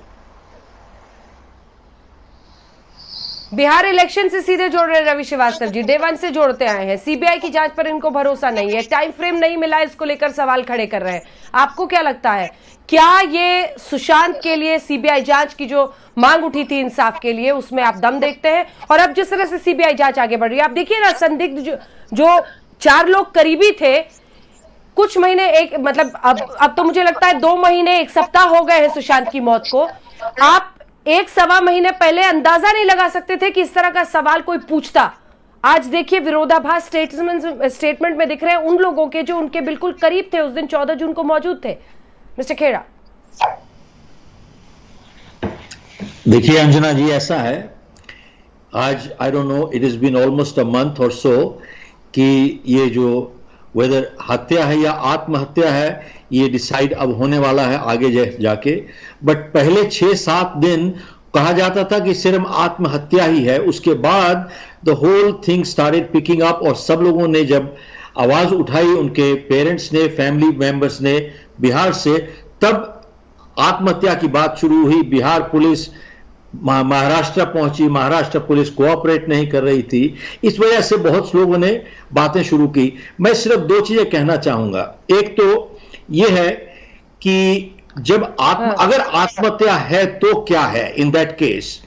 बिहार इलेक्शन से सीधे जोड़ रहे रवि श्रीवास्तव जी, डे 1 से जोड़ते आए हैं। सीबीआई की जांच पर इनको भरोसा नहीं है, टाइम फ्रेम नहीं मिला, इसको लेकर सवाल खड़े कर रहे हैं। आपको क्या लगता है, क्या ये सुशांत के लिए सीबीआई जांच की जो मांग उठी थी इंसाफ के लिए, उसमें आप दम देखते हैं? और अब जिस तरह से सीबीआई जांच आगे बढ़ रही है, आप देखिए ना, संदिग्ध जो 4 लोग करीबी थे, कुछ महीने, एक मतलब अब तो मुझे लगता है 2 महीने 1 सप्ताह हो गए हैं सुशांत की मौत को। आप 1-1.25 महीने पहले अंदाजा नहीं लगा सकते थे कि इस तरह का सवाल कोई पूछता। आज देखिए विरोधाभास स्टेटमेंट में दिख रहे हैं उन लोगों के जो उनके बिल्कुल करीब थे, उस दिन 14 जून को मौजूद थे। मिस्टर खेड़ा, देखिए अंजना जी, ऐसा है, आज I don't know, it is been almost a month और सो कि ये जो वेदर हत्या है या आत्महत्या है, ये डिसाइड अब होने वाला है आगे जाके। बट पहले 6-7 दिन कहा जाता था कि सिर्फ आत्महत्या ही है, उसके बाद the whole thing started picking up, और सब लोगों ने जब आवाज उठाई, उनके पेरेंट्स ने, फैमिली मेंबर्स ने बिहार से, तब आत्महत्या की बात शुरू हुई। बिहार पुलिस महाराष्ट्र पहुंची, महाराष्ट्र पुलिस कोऑपरेट नहीं कर रही थी, इस वजह से बहुत लोगों ने बातें शुरू की। मैं सिर्फ 2 चीजें कहना चाहूंगा। एक तो यह है कि जब अगर आत्महत्या है तो क्या है, इन दैट केस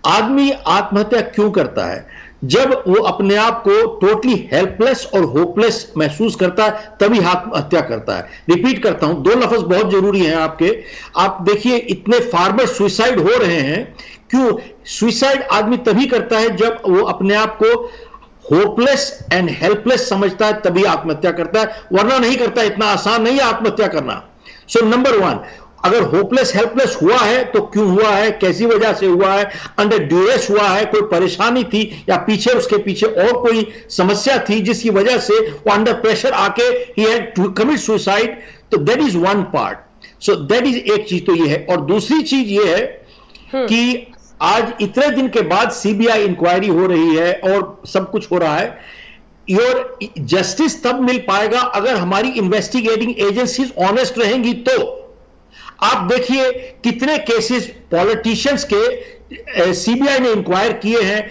आदमी आत्महत्या क्यों करता है? जब वो अपने आप को टोटली हेल्पलेस और होपलेस महसूस करता है, तभी आत्महत्या करता है। रिपीट करता हूं, 2 लफ्ज बहुत जरूरी हैं आपके। आप देखिए, इतने फार्मर सुसाइड हो रहे हैं, क्यों? सुसाइड आदमी तभी करता है जब वो अपने आप को होपलेस एंड हेल्पलेस समझता है, तभी आत्महत्या करता है, वरना नहीं करता। इतना आसान नहीं है आत्महत्या करना। सो नंबर 1, अगर होपलेस हेल्पलेस हुआ है तो क्यों हुआ है, कैसी वजह से हुआ है, अंडर ड्यूरेस हुआ है, कोई परेशानी थी, या पीछे उसके पीछे और कोई समस्या थी जिसकी वजह से वो अंडर प्रेशर आके ही हैड टू कमिट सुसाइड। तो that is one part. So that is एक चीज तो ये है। और दूसरी चीज ये है कि आज इतने दिन के बाद सीबीआई इंक्वायरी हो रही है और सब कुछ हो रहा है। योर जस्टिस तब मिल पाएगा अगर हमारी इन्वेस्टिगेटिंग एजेंसीज ऑनेस्ट रहेंगी। तो आप देखिए कितने केसेस पॉलिटिशियंस के सीबीआई ने इंक्वायर किए हैं,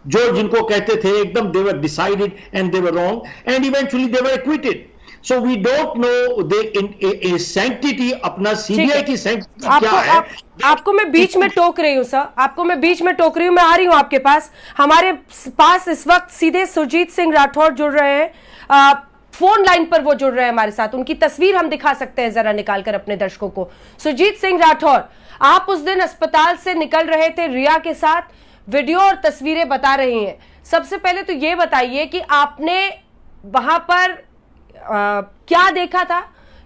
जो जिनको कहते थे एकदम they were decided and they were wrong and eventually they were acquitted. So we don't know the sanctity, अपना सीबीआई की सैंक्टिटी क्या है। आपको मैं बीच में टोक रही हूं सर, आपको मैं बीच में टोक रही हूं। मैं आ रही हूं आपके पास। हमारे पास इस वक्त सीधे सुरजीत सिंह राठौर जुड़ रहे हैं, फोन लाइन पर वो जुड़ रहे हैं हमारे साथ। उनकी तस्वीर हम दिखा सकते हैं जरा निकालकर अपने दर्शकों को। सुरजीत सिंह राठौर, आप उस दिन अस्पताल से निकल रहे थे रिया के साथ, वीडियो और तस्वीरें बता रही हैं। सबसे पहले तो ये बताइए कि आपने वहां पर क्या देखा था?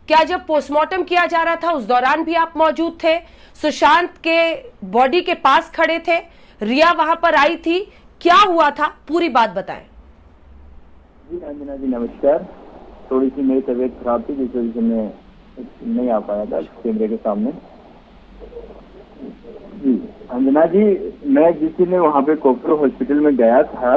क्या जब पोस्टमार्टम किया जा रहा था उस दौरान भी आप मौजूद थे? सुशांत के बॉडी के पास खड़े थे, रिया वहां पर आई थी, क्या हुआ था, पूरी बात बताएं। जी अंजना जी नमस्कार। थोड़ी सी मेरी तबीयत खराब थी, जिस वजह से मैं नहीं आ पाया था कैमरे के सामने। जी अंजना जी, मैं जिस दिन वहाँ पे कोपरो हॉस्पिटल में गया था,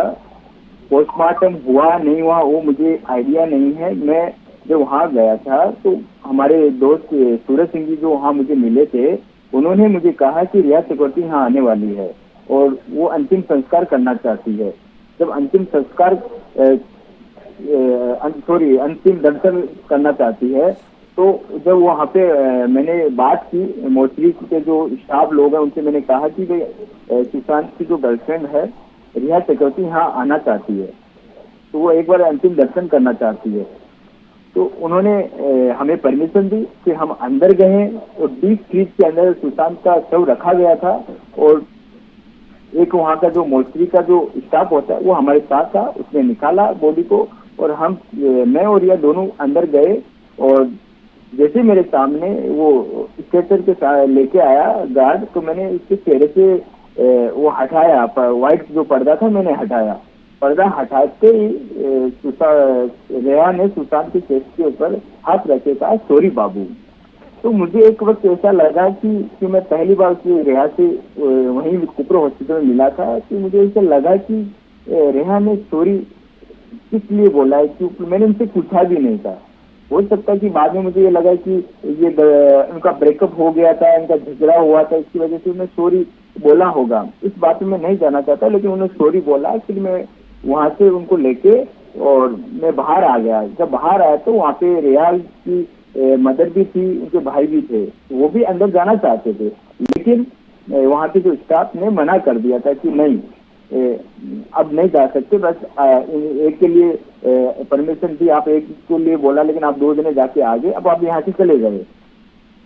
पोस्टमार्टम हुआ नहीं हुआ वो मुझे आइडिया नहीं है। मैं जब वहाँ गया था तो हमारे दोस्त सूरज सिंह जी जो वहाँ मुझे मिले थे, उन्होंने मुझे कहा कि रिया चक्रवर्ती यहाँ आने वाली है और वो अंतिम संस्कार करना चाहती है। जब अंतिम संस्कार अंतिम दर्शन करना चाहती है, तो जब वहाँ पे मैंने बात की, मोर्चरी के जो स्टाफ लोग हैं उनसे मैंने कहा कि भाई सुशांत की जो गर्लफ्रेंड है रिया चक्रवर्ती यहाँ आना चाहती है, तो वो एक बार अंतिम दर्शन करना चाहती है। तो उन्होंने हमें परमिशन दी कि हम अंदर गए और डीप फ्रीज के अंदर सुशांत का शव रखा गया था और एक वहाँ का जो मोर्चरी का जो स्टाफ होता है वो हमारे साथ था, उसने निकाला बॉडी को और मैं और रिया दोनों अंदर गए। और जैसे मेरे सामने वो स्ट्रेचर के लेके आया गार्ड, तो मैंने उसके चेहरे से वो हटाया, व्हाइट जो पर्दा था मैंने हटाया। पर्दा हटाते ही रेहा ने सुशांत के चेस्ट के ऊपर हाथ रखे कहा सॉरी बाबू। तो मुझे एक वक्त ऐसा लगा कि मैं पहली बार से रेहा से वहीं कोपरो हॉस्पिटल में मिला था, कि मुझे ऐसा लगा कि रेहा ने सॉरी किस लिए बोला है, कि मैंने उनसे पूछा भी नहीं था। हो सकता है कि बाद में मुझे ये लगा कि ये उनका ब्रेकअप हो गया था, इनका झगड़ा हुआ था, इसकी वजह से उन्हें सॉरी बोला होगा। इस बात में मैं नहीं जाना चाहता, लेकिन उन्होंने सॉरी बोला। फिर मैं वहां से उनको लेके और मैं बाहर आ गया। जब बाहर आया तो वहाँ पे रिया की मदर भी थी, उनके भाई भी थे, वो भी अंदर जाना चाहते थे, लेकिन वहाँ के जो स्टाफ ने मना कर दिया था कि नहीं, अब नहीं जा सकते, बस एक के लिए परमिशन दी, आप एक के लिए बोला, लेकिन आप 2 जने जाके आ गए, अब आप यहाँ से चले गए।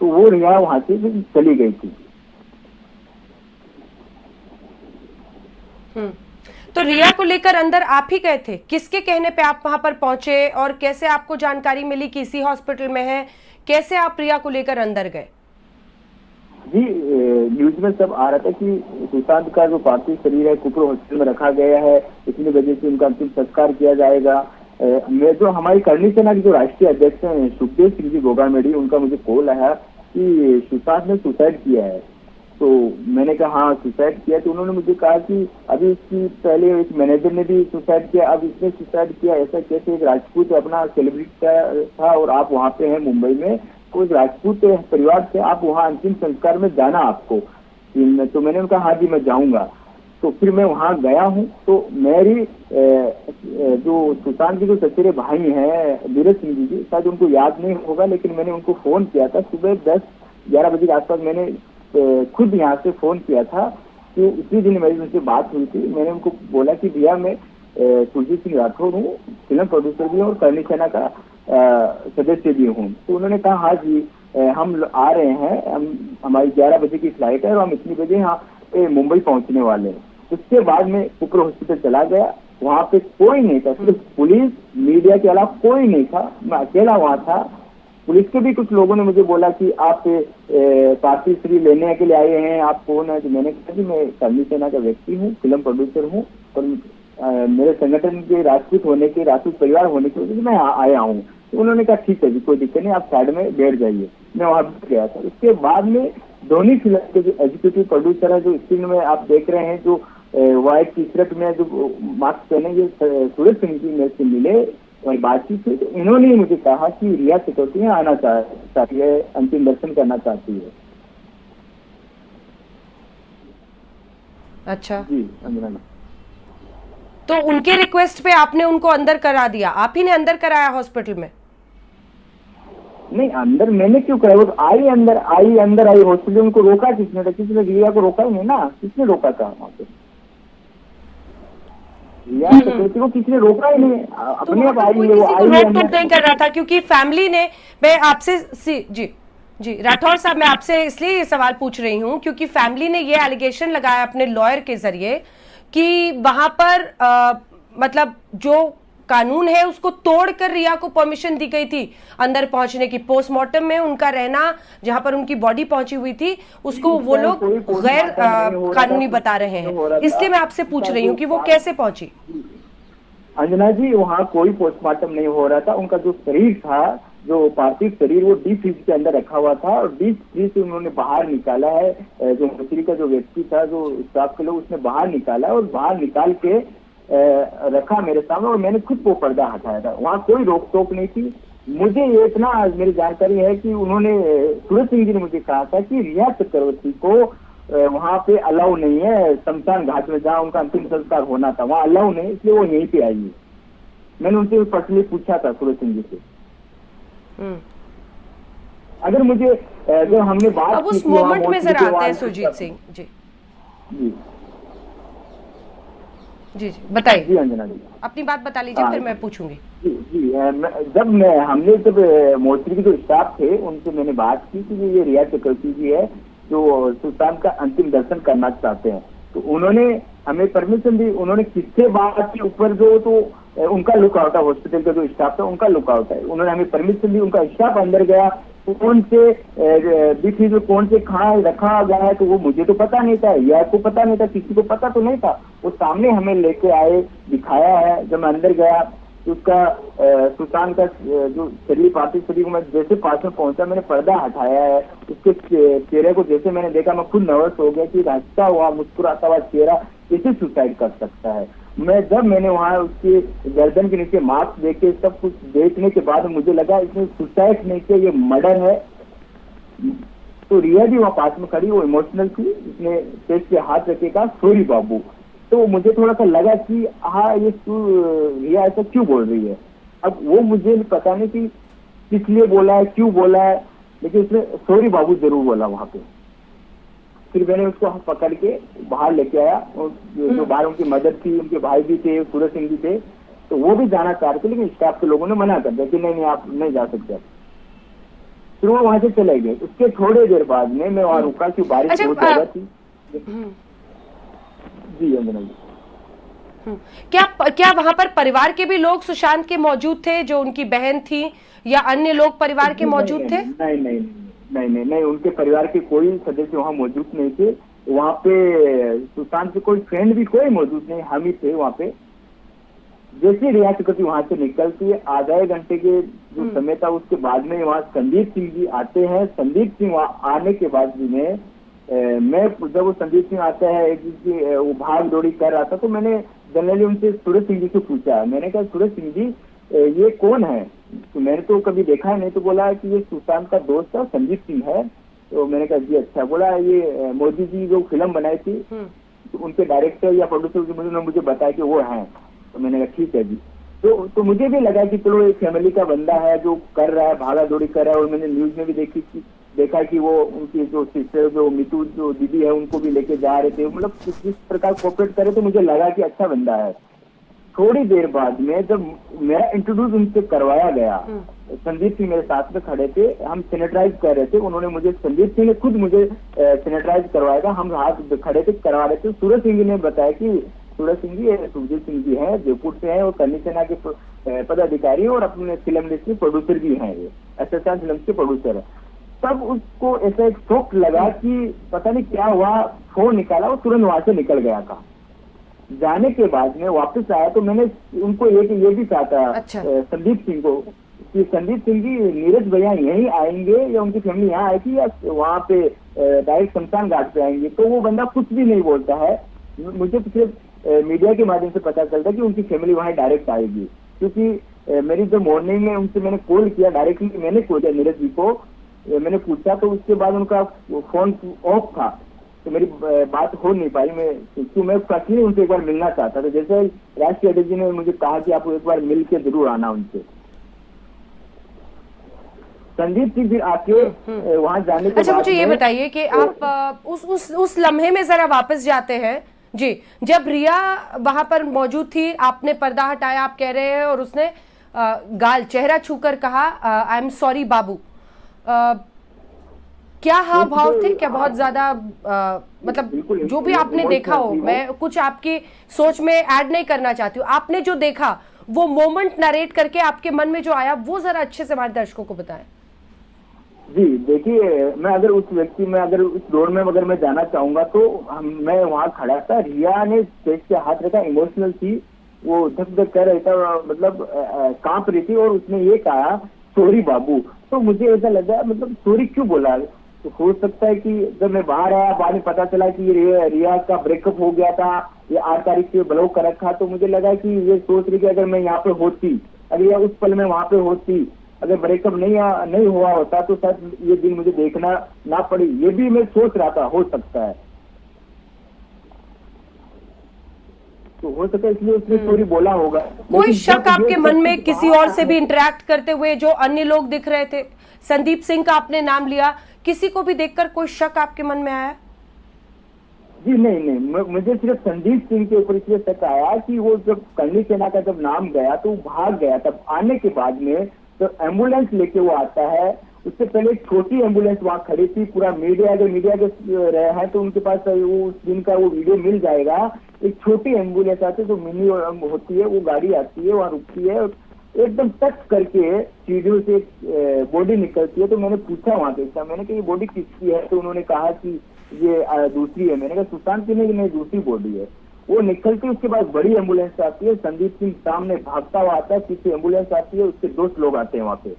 तो वो रिया वहाँ से चली गई थी। तो रिया को लेकर अंदर आप ही गए थे? किसके कहने पे आप वहां पर पहुंचे और कैसे आपको जानकारी मिली कि इसी हॉस्पिटल में है? कैसे आप रिया को लेकर अंदर गए? जी, न्यूज में सब आ रहा था कि सुशांत का जो पार्थिव शरीर है कुपर हॉस्पिटल में रखा गया है, इतनी वजह से उनका अंतिम संस्कार किया जाएगा। मैं जो हमारी करनी सेना के जो राष्ट्रीय अध्यक्ष हैं सुखदेव सिंह जी गोगामेडी, उनका मुझे कॉल आया कि सुशांत ने सुसाइड किया है। तो मैंने कहा हाँ सुसाइड किया। तो उन्होंने मुझे कहा कि अभी इसकी पहले एक मैनेजर ने भी सुसाइड किया, अब इसने सुसाइड किया, ऐसा कैसे? एक राजपूत अपना सेलिब्रिटी था और आप वहाँ पे हैं मुंबई में, तो राजपूत परिवार से आप वहाँ अंतिम संस्कार में जाना आपको। तो मैंने उनका हाँ जी मैं जाऊंगा। तो फिर मैं वहाँ गया हूँ। तो मेरी जो सुशांत के जो चचेरे भाई हैं वीरेश सिंह जी, शायद उनको याद नहीं होगा, लेकिन मैंने उनको फोन किया था सुबह 10-11 बजे के आसपास। मैंने खुद यहाँ से फोन किया था कि उसी दिन मेरी उनसे बात हुई थी। मैंने उनको बोला कि भैया मैं सुरजीत सिंह राठौर हूँ, फिल्म प्रोड्यूसर भी हूँ और करनी सेना का सदस्य भी हूँ। तो उन्होंने कहा हाँ जी हम आ रहे हैं, हमारी 11 बजे की फ्लाइट है और हम इतनी बजे यहाँ मुंबई पहुंचने वाले हैं। उसके बाद में कुपर हॉस्पिटल चला गया, वहाँ पे कोई नहीं था, सिर्फ पुलिस मीडिया के अलावा कोई नहीं था, मैं अकेला वहाँ था। पुलिस के भी कुछ लोगों ने मुझे बोला कि आप पार्थिव शरीर लेने के लिए आए हैं, आप कौन है? तो मैंने कहा कि मैं करनी सेना का व्यक्ति हूँ, फिल्म प्रोड्यूसर हूँ और मेरे संगठन के राजपूत होने के, राजपूत परिवार होने की वजह से मैं आया हूँ। तो उन्होंने कहा ठीक है जी कोई दिक्कत नहीं, आप साइड में बैठ जाइए। मैं वहाँ गया था। उसके बाद में धोनी फिल्म के जो एग्जीक्यूटिव प्रोड्यूसर है, जो स्क्रीन में आप देख रहे हैं, जो व्हाइट टी शर्ट में जो मास्क पहने, ये सूरज सिंह जी मेरे से मिले और बातचीत हुई। तो इन्होंने मुझे कहा कि रिया चक्रवर्ती आना चाहती है, अंतिम दर्शन करना चाहती है। अच्छा जी अंजना। तो उनके रिक्वेस्ट पे आपने उनको अंदर करा दिया? आप ही ने अंदर कराया हॉस्पिटल में? नहीं अंदर मैंने क्यों कराया? वो आई अंदर आई हॉस्पिटल। उनको रोका किसने था? किसी ने रिया को रोका ही नहीं ना। किसने रोका था वहाँ पे? रिया चक्रवर्ती को किसी ने रोका ही नहीं, अपने आप आई है। वो आई रोक टोक नहीं कर रहा था क्योंकि फैमिली ने, मैं आपसे जी राठौर साहब मैं आपसे इसलिए ये सवाल पूछ रही हूँ क्योंकि फैमिली ने ये एलिगेशन लगाया अपने लॉयर के जरिए कि वहां पर मतलब जो कानून है उसको तोड़कर रिया को परमिशन दी गई थी अंदर पहुंचने की। पोस्टमार्टम में उनका रहना, जहां पर उनकी बॉडी पहुंची हुई थी, उसको वो लोग गैर कानूनी बता रहे हैं। इसलिए मैं आपसे पूछ रही हूँ कि वो कैसे पहुंची? अंजना जी वहाँ कोई पोस्टमार्टम नहीं हो रहा था। उनका जो शरीर था, जो पार्थिव शरीर, वो डीप फ्रीज के अंदर रखा हुआ था और डीप फ्रीज से उन्होंने बाहर निकाला है। जो मछली का जो व्यक्ति था, जो स्टाफ के लोग, उसने बाहर निकाला और बाहर निकाल के रखा मेरे सामने और मैंने खुद वो पर्दा हटाया था। वहाँ कोई रोक टोक नहीं थी। मुझे ये इतना मेरी जानकारी है कि उन्होंने, सूरज सिंह जी ने मुझे कहा था कि रिया चक्रवर्ती को वहाँ पे अलाउ नहीं है, शमशान घाट में जहाँ उनका अंतिम संस्कार होना था वहाँ अलाउ नहीं, इसलिए वो यहीं पे आई है। मैंने उनसे पर्सनली पूछा था सूरज सिंह जी से। अगर मुझे जो हमने बात अब उस मोमेंट में जरा आते हैं सुरजीत सिंह जी। जी बताइए। जी अंजना जी अपनी बात बता लीजिए, फिर मैं पूछूंगी। जी हमने जब मोचरी के जो स्टाफ थे उनसे मैंने बात की कि ये रिया चक्रवर्ती जी है जो सुशांत का अंतिम दर्शन करना चाहते हैं, तो उन्होंने हमें परमिशन दी। उन्होंने किससे बात की? ऊपर जो तो उनका लुकआउट है, हॉस्पिटल का जो स्टाफ था उनका लुकआउट है। उन्होंने हमें परमिशन दी, उनका स्टाफ अंदर गया। कौन से बीच में कौन से कहाँ रखा गया है तो वो मुझे तो पता नहीं था, या को पता नहीं था, किसी को पता तो नहीं था। वो सामने हमें लेके आए, दिखाया है। जब मैं अंदर गया तो उसका सुशांत का जो शरीर, पार्थिव शरीर को मैं जैसे पास में पहुंचा, मैंने पर्दा हटाया है। उसके चेहरे को जैसे मैंने देखा, मैं खुद नर्वस हो गया कि हंसता हुआ, मुस्कुराता हुआ चेहरा कैसे सुसाइड कर सकता है। मैंने वहाँ उसके गर्दन के नीचे मास्क देखे सब कुछ देखने के बाद मुझे लगा इसने सुसाइड नहीं किया, ये मर्डर है। तो रिया भी वहाँ पास में खड़ी, वो इमोशनल थी, इसने चेस्ट पे हाथ रखेगा सॉरी बाबू। तो मुझे थोड़ा सा लगा कि हाँ ये रिया ऐसा क्यों बोल रही है। अब वो मुझे पता नहीं कि किस लिए बोला है, क्यों बोला है, लेकिन उसने सॉरी बाबू जरूर बोला वहाँ पे। फिर मैंने उसको पकड़ के बाहर लेके आया, और जो बाहर उनकी मदर थी, उनके भाई भी थे, सूरज सिंह भी थे, तो वो भी जाना चाह रहे थे, लेकिन स्टाफ के लोगों ने मना कर दिया कि नहीं आप नहीं जा सकते। फिर वो वहां से चले गए। उसके थोड़ी देर बाद में मैं वहां रुका कि बारिश बहुत ज्यादा थी। जी अंजना जी, क्या वहां पर परिवार के भी लोग सुशांत के मौजूद थे, जो उनकी बहन थी या अन्य लोग परिवार के मौजूद थे? नहीं, उनके परिवार के कोई सदस्य वहाँ मौजूद नहीं थे। वहाँ पे सुशांत के कोई फ्रेंड भी कोई मौजूद नहीं, हम ही थे वहाँ पे। जैसे रिया चक्रवर्ती वहाँ से निकलती है, आधा एक घंटे के जो समय था उसके बाद में वहाँ संदीप सिंह जी आते हैं। संदीप सिंह वहाँ आने के बाद में मैं जब वो संदीप सिंह आता है, वो भाग दौड़ी कर रहा था, तो मैंने जनरली उनसे सूरज सिंह जी से पूछा। मैंने कहा सूरज सिंह जी ये कौन है, तो मैंने तो कभी देखा नहीं। तो बोला कि ये सुशांत का दोस्त है, संदीप सिंह है। तो मैंने कहा जी अच्छा। बोला ये मोदी जी जो फिल्म बनाई थी, तो उनके डायरेक्टर या प्रोड्यूसर उन्होंने मुझे बताया कि वो हैं। तो मैंने कहा ठीक है जी। तो मुझे भी लगा कि चलो एक फैमिली का बंदा है जो कर रहा है, भागा दौड़ी कर रहा है। और मैंने न्यूज में भी देखा कि वो उनकी जो सिस्टर जो मितू जो दीदी है उनको भी लेके जा रहे थे, मतलब किस प्रकार कोऑपरेट करे। तो मुझे लगा कि अच्छा बंदा है। थोड़ी देर बाद में जब मेरा इंट्रोड्यूस उनसे करवाया गया, संदीप सिंह मेरे साथ में खड़े थे, हम सैनिटाइज कर रहे थे। उन्होंने मुझे, संदीप सिंह ने खुद मुझे सैनिटाइज करवाया, हम हाथ खड़े थे करवा रहे थे। सूरज सिंह जी ने बताया कि सूरज सिंह जी सुखजीत सिंह जी हैं, जयपुर से हैं, और करनी सेना के पदाधिकारी और अपने फिल्म लिस्ट के प्रोड्यूसर भी हैं, ये एसएसआर फिल्म के प्रोड्यूसर है। तब उसको ऐसा एक शौक लगा कि पता नहीं क्या हुआ, फोन निकाला और तुरंत वहां से निकल गया था। जाने के बाद में वापस आया तो मैंने उनको ये भी कहा था संदीप सिंह को कि संदीप सिंह जी नीरज भैया यहीं आएंगे या उनकी फैमिली यहाँ आएगी या वहाँ पे डायरेक्ट शमशान घाट पे आएंगे। तो वो बंदा कुछ भी नहीं बोलता है। मुझे सिर्फ मीडिया के माध्यम से पता चलता है कि उनकी फैमिली वहाँ डायरेक्ट आएगी, क्योंकि मेरी जो मॉर्निंग में उनसे मैंने कॉल किया, डायरेक्टली मैंने कॉल किया नीरज जी को, मैंने पूछा तो उसके बाद उनका फोन ऑफ था, तो मेरी बात हो नहीं पाई। मैं पर्सनली उनसे एक बार मिलना चाहता था। जैसे राष्ट्रीय अध्यक्ष जी ने मुझे कहा कि आप एक बार मिल के जरूर आना उनसे। संदीप सिंह फिर आके वहां जाने के अच्छा, मुझे ये बताइए कि आप उस लम्हे में जरा वापस जाते हैं जी, जब रिया वहां पर मौजूद थी, आपने पर्दा हटाया आप कह रहे हैं, और उसने गाल चेहरा छूकर कहा आई एम सॉरी बाबू। क्या हाव भाव थे, क्या बहुत ज्यादा मतलब जो भी आपने देखा हो, मैं कुछ आपकी सोच में ऐड नहीं करना चाहती हूँ, आपने जो देखा वो मोमेंट नरेट करके आपके मन में जो आया वो जरा अच्छे से हमारे दर्शकों को बताएं। जी देखिए, मैं अगर उस व्यक्ति में अगर उस दौर में अगर मैं जाना चाहूंगा तो मैं वहाँ खड़ा था, रिया ने स्टेज पे हाथ रखा, इमोशनल थी, वो धक धक कर रही था, मतलब कांप रही थी, और उसने ये कहा सॉरी बाबू। तो मुझे ऐसा लगा मतलब सॉरी क्यों बोला। तो हो सकता है कि जब मैं बाहर आया, बाद में पता चला कि रिया का ब्रेकअप हो गया था, ये 8 तारीख से ब्लॉक कर रखा, तो मुझे लगा कि ये सोच रही कि अगर मैं यहाँ पे होती, अगर ये उस पल में वहां पे होती, अगर ब्रेकअप नहीं हुआ होता तो शायद ये दिन मुझे देखना ना पड़ी। ये भी मैं सोच रहा था, हो सकता है, तो हो सकता है इसलिए उसने स्टोरी बोला होगा। कोई शक आपके मन में किसी और से भी इंटरेक्ट करते हुए जो अन्य लोग दिख रहे थे? संदीप सिंह का आपने नाम लिया, किसी को भी देखकर कोई शक आपके मन में आया? जी नहीं, मुझे सिर्फ संदीप सिंह के ऊपर इसलिए शक आया कि वो जब करनी सेना का जब नाम गया तो वो भाग गया। तब आने के बाद में तो एम्बुलेंस लेके वो आता है, उससे पहले एक छोटी एम्बुलेंस वहाँ खड़ी थी। पूरा मीडिया के रहे हैं तो उनके पास वो उस दिन का वो वीडियो मिल जाएगा। एक छोटी एम्बुलेंस आती है जो मिनी होती है, वो गाड़ी आती है, वहाँ रुकती है, एकदम टच करके सीढ़ियों से बॉडी निकलती है। तो मैंने पूछा वहाँ पे, मैंने कहा ये बॉडी किसकी है? तो उन्होंने कहा कि ये दूसरी है। मैंने कहा सुशांत की नहीं, दूसरी बॉडी है। वो निकलती, उसके बाद बड़ी एम्बुलेंस आती है, संदीप सिंह सामने भागता हुआ आता है, पीछे एम्बुलेंस आती है, उसके 2 लोग आते हैं वहाँ पे,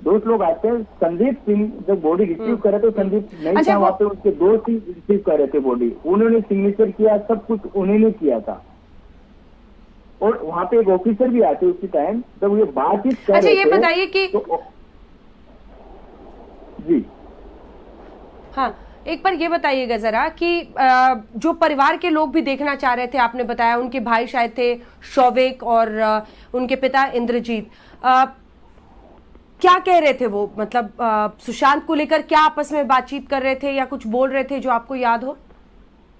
2 लोग आते हैं। संदीप सिंह जब बॉडी रिसीव करे तो संदीप नहीं था वहाँ पे, उसके दोस्त ही रिसीव कर रहे थे बॉडी, उन्होंने सिग्नेचर किया, सब कुछ उन्होंने किया था। और वहाँ पे एक ऑफिसर भी आते उसी टाइम जब ये बातचीत कर अच्छा, रहे ये थे, बताइए कि जी हाँ, एक बार ये बताइएगा जरा कि जो परिवार के लोग भी देखना चाह रहे थे, आपने बताया उनके भाई शायद थे शौविक और उनके पिता इंद्रजीत, क्या कह रहे थे वो? मतलब सुशांत को लेकर क्या आपस में बातचीत कर रहे थे या कुछ बोल रहे थे जो आपको याद हो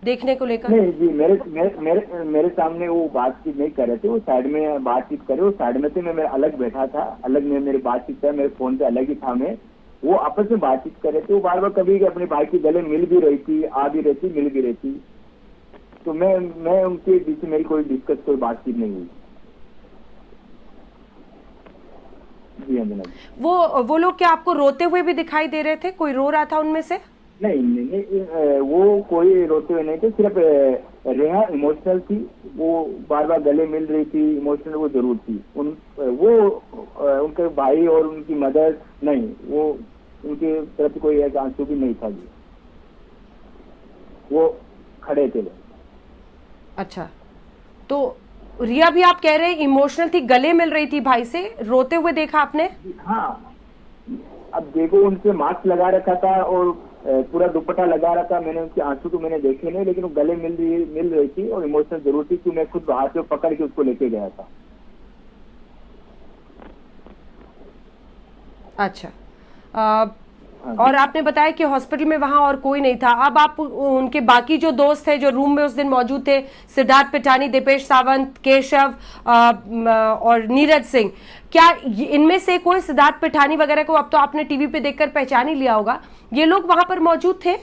देखने को लेकर? नहीं जी, मेरे सामने वो बातचीत नहीं कर रहे थे, वो साइड में बातचीत करे, वो साइड में थे, मैं अलग बैठा था, अलग में मेरी बातचीत था, मेरे फोन पे अलग ही था मैं, वो आपस में बातचीत कर रहे थे। वो बार बार कभी अपने भाई के गले मिल भी रही थी, आ भी रही थी, मिल भी रही थी, तो मैं उनके बीच में मेरी कोई दिक्कत कोई बातचीत नहीं हुई। जी अंजना जी। वो लोग क्या आपको रोते हुए भी दिखाई दे रहे थे? कोई रो रहा था उनमें से? नहीं, वो कोई रोते हुए नहीं थे, सिर्फ रेहा इमोशनल थी, वो बार बार गले मिल रही थी, इमोशनल वो जरूर थी। उनके भाई और उनकी मदर नहीं, वो उनके तरफ कोई ऐसा आंसू भी नहीं था जी, वो खड़े थे। अच्छा, तो रिया भी आप कह रहे हैं इमोशनल थी, गले मिल रही थी भाई से, रोते हुए देखा आपने? हाँ, अब देखो उनसे मास्क लगा रखा था और पूरा दुपट्टा लगा रहा था, मैंने उसके आंसू तो मैंने देखे नहीं, लेकिन वो गले मिल रही थी और इमोशनल जरूर थी कि मैं खुद हाथ में पकड़ के उसको लेके गया था। अच्छा, और आपने बताया कि हॉस्पिटल में वहां और कोई नहीं था। अब आप उनके बाकी जो दोस्त थे जो रूम में उस दिन मौजूद थे, सिद्धार्थ पिठानी, दीपेश सावंत, केशव और नीरज सिंह, क्या इनमें से कोई सिद्धार्थ पिठानी वगैरह को अब तो आपने टीवी पे देखकर पहचान ही लिया होगा, ये लोग वहां पर मौजूद थे?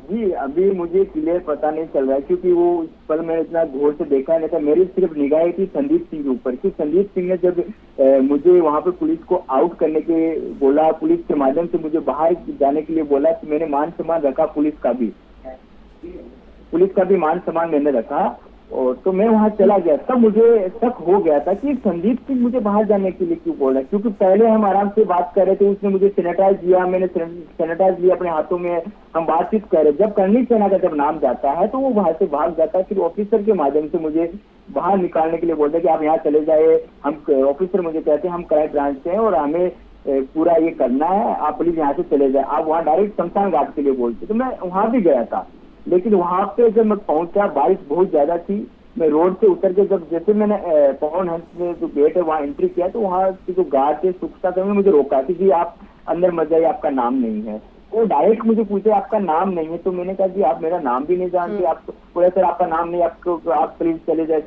जी अभी मुझे क्लियर पता नहीं चल रहा है, क्योंकि वो उस पल मैंने इतना घोर से देखा नहीं था। मेरी सिर्फ निगाहें थी संदीप सिंह के ऊपर कि संदीप सिंह ने जब मुझे वहां पे पुलिस को आउट करने के बोला, पुलिस के माध्यम से मुझे बाहर जाने के लिए बोला, कि मैंने मान सम्मान रखा, पुलिस का भी मान सम्मान मैंने रखा, और तो मैं वहां चला गया। तब मुझे शक हो गया था कि संदीप सिंह मुझे बाहर जाने के लिए क्यों बोल रहा है, क्योंकि पहले हम आराम से बात कर रहे थे, उसने मुझे सैनिटाइज दिया, मैंने सैनिटाइज लिया अपने हाथों में, हम बातचीत कर रहे। जब करनी सेना का जब नाम जाता है तो वो वहां से भाग जाता है, फिर ऑफिसर के माध्यम से मुझे बाहर निकालने के लिए बोलते हैं कि आप यहाँ चले जाए। हम ऑफिसर मुझे कहते हैं हम क्राइम ब्रांच से हैं और हमें पूरा ये करना है, आप प्लीज यहाँ से चले जाए, आप वहाँ डायरेक्ट शमशान घाट के लिए बोलते। तो मैं वहां भी गया था, लेकिन वहां पे जब मैं पहुंचा बारिश बहुत ज्यादा थी, मैं रोड से उतर के जब जैसे मैंने पवन हंस में जो गेट है वहाँ एंट्री किया, तो वहाँ के जो गार्ड थे सुरक्षा कर्मी मुझे रोका कि जी आप अंदर मत जाइए, आपका नाम नहीं है। वो डायरेक्ट मुझे पूछे आपका नाम नहीं है, तो मैंने कहा कि आप मेरा नाम भी नहीं जानते, आप बोले सर आपका नाम नहीं, आपको आप प्लीज चले जाए।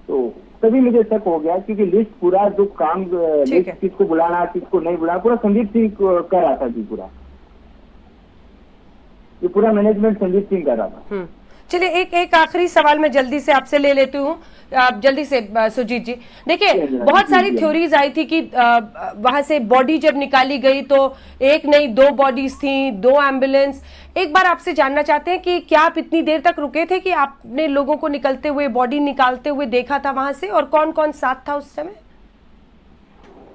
तो तभी मुझे शक हो गया, क्योंकि लिस्ट पूरा जो काम लिस्ट किसको बुलाना किसको नहीं बुलाना पूरा संदीप सिंह कर रहा था जी, पूरा मैनेजमेंट संदीप सिंह कर रहा था। चलिए एक आखिरी सवाल मैं जल्दी से आपसे ले लेती हूँ, आप जल्दी से सुजीत जी। देखिए बहुत सारी थ्योरीज आई थी कि वहां से बॉडी जब निकाली गई तो एक नहीं 2 बॉडीज थी, 2 एम्बुलेंस। एक बार आपसे जानना चाहते हैं कि क्या आप इतनी देर तक रुके थे कि आपने लोगों को निकलते हुए, बॉडी निकालते हुए देखा था वहां से, और कौन कौन साथ था उस समय?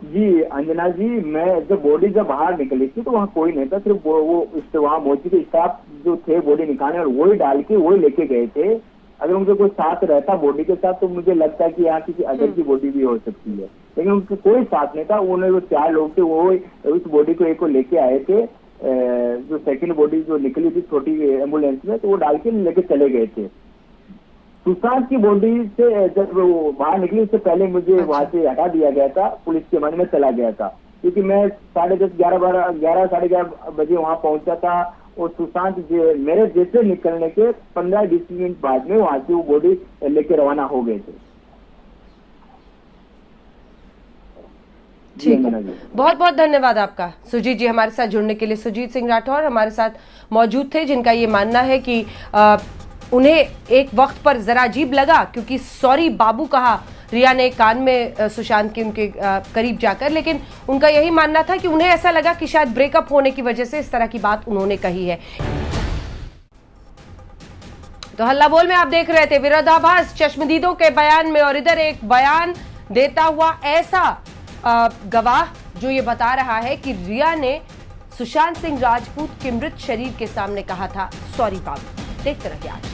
जी अंजना जी, मैं जब बॉडी जब बाहर निकली थी तो वहाँ कोई नहीं था, सिर्फ वो वहाँ मौजूद स्टाफ जो थे बॉडी निकालने, और वही डाल के वही लेके गए थे। अगर उनके कोई साथ रहता बॉडी के साथ तो मुझे लगता है कि यहाँ किसी अदर की बॉडी भी हो सकती है, लेकिन उनके कोई साथ नहीं था। उन्होंने वो 4 लोग थे, वो उस बॉडी को एक को लेके आए थे, जो सेकंड बॉडी जो निकली थी छोटी एम्बुलेंस में, तो वो डाल के लेके चले गए थे। सुशांत की बॉडी से जब वो बाहर निकली उससे पहले मुझे वहां से हटा दिया गया था, पुलिस के मन में चला गया था, क्योंकि मैं 10:30, 11, साढ़े 11 बजे वहां पहुंचा था, और सुशांत मेरे जैसे निकलने के 15-20 मिनट बाद में वहां से वो बॉडी लेके रवाना हो गए थे। ठीक है, बहुत बहुत धन्यवाद आपका सुजीत जी हमारे साथ जुड़ने के लिए। सुजीत सिंह राठौर हमारे साथ मौजूद थे, जिनका ये मानना है कि उन्हें एक वक्त पर जरा अजीब लगा, क्योंकि सॉरी बाबू कहा रिया ने कान में सुशांत के उनके करीब जाकर, लेकिन उनका यही मानना था कि उन्हें ऐसा लगा कि शायद ब्रेकअप होने की वजह से इस तरह की बात उन्होंने कही है। तो हल्ला बोल में आप देख रहे थे विरोधाभास चश्मदीदों के बयान में, और इधर एक बयान देता हुआ ऐसा गवाह जो ये बता रहा है कि रिया ने सुशांत सिंह राजपूत के मृत शरीर के सामने कहा था सॉरी बाबू। देखते रहिए आज।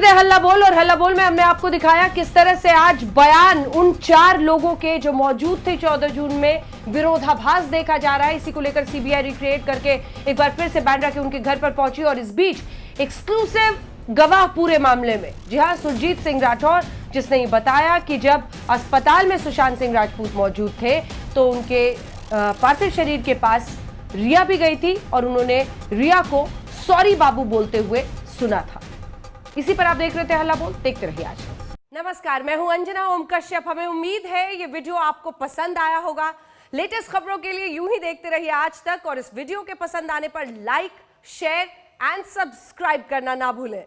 थे हल्ला बोल, और हल्ला बोल में हमने आपको दिखाया किस तरह से आज बयान उन 4 लोगों के जो मौजूद थे 14 जून में विरोधाभास देखा जा रहा है। इसी को लेकर सीबीआई रिक्रिएट करके एक बार फिर से बांद्रा के उनके घर पर पहुंची, और इस बीच एक्सक्लूसिव गवाह पूरे मामले में, जी हां, सुरजीत सिंह राठौर, जिसने ये बताया कि जब अस्पताल में सुशांत सिंह राजपूत मौजूद थे तो उनके पार्थिव शरीर के पास रिया भी गई थी और उन्होंने रिया को सॉरी बाबू बोलते हुए सुना था। इसी पर आप देख रहे थे हल्ला बोल, देखते रहिए आज। नमस्कार, मैं हूं अंजना ओम कश्यप। हमें उम्मीद है ये वीडियो आपको पसंद आया होगा। लेटेस्ट खबरों के लिए यूं ही देखते रहिए आज तक, और इस वीडियो के पसंद आने पर लाइक, शेयर एंड सब्सक्राइब करना ना भूलें।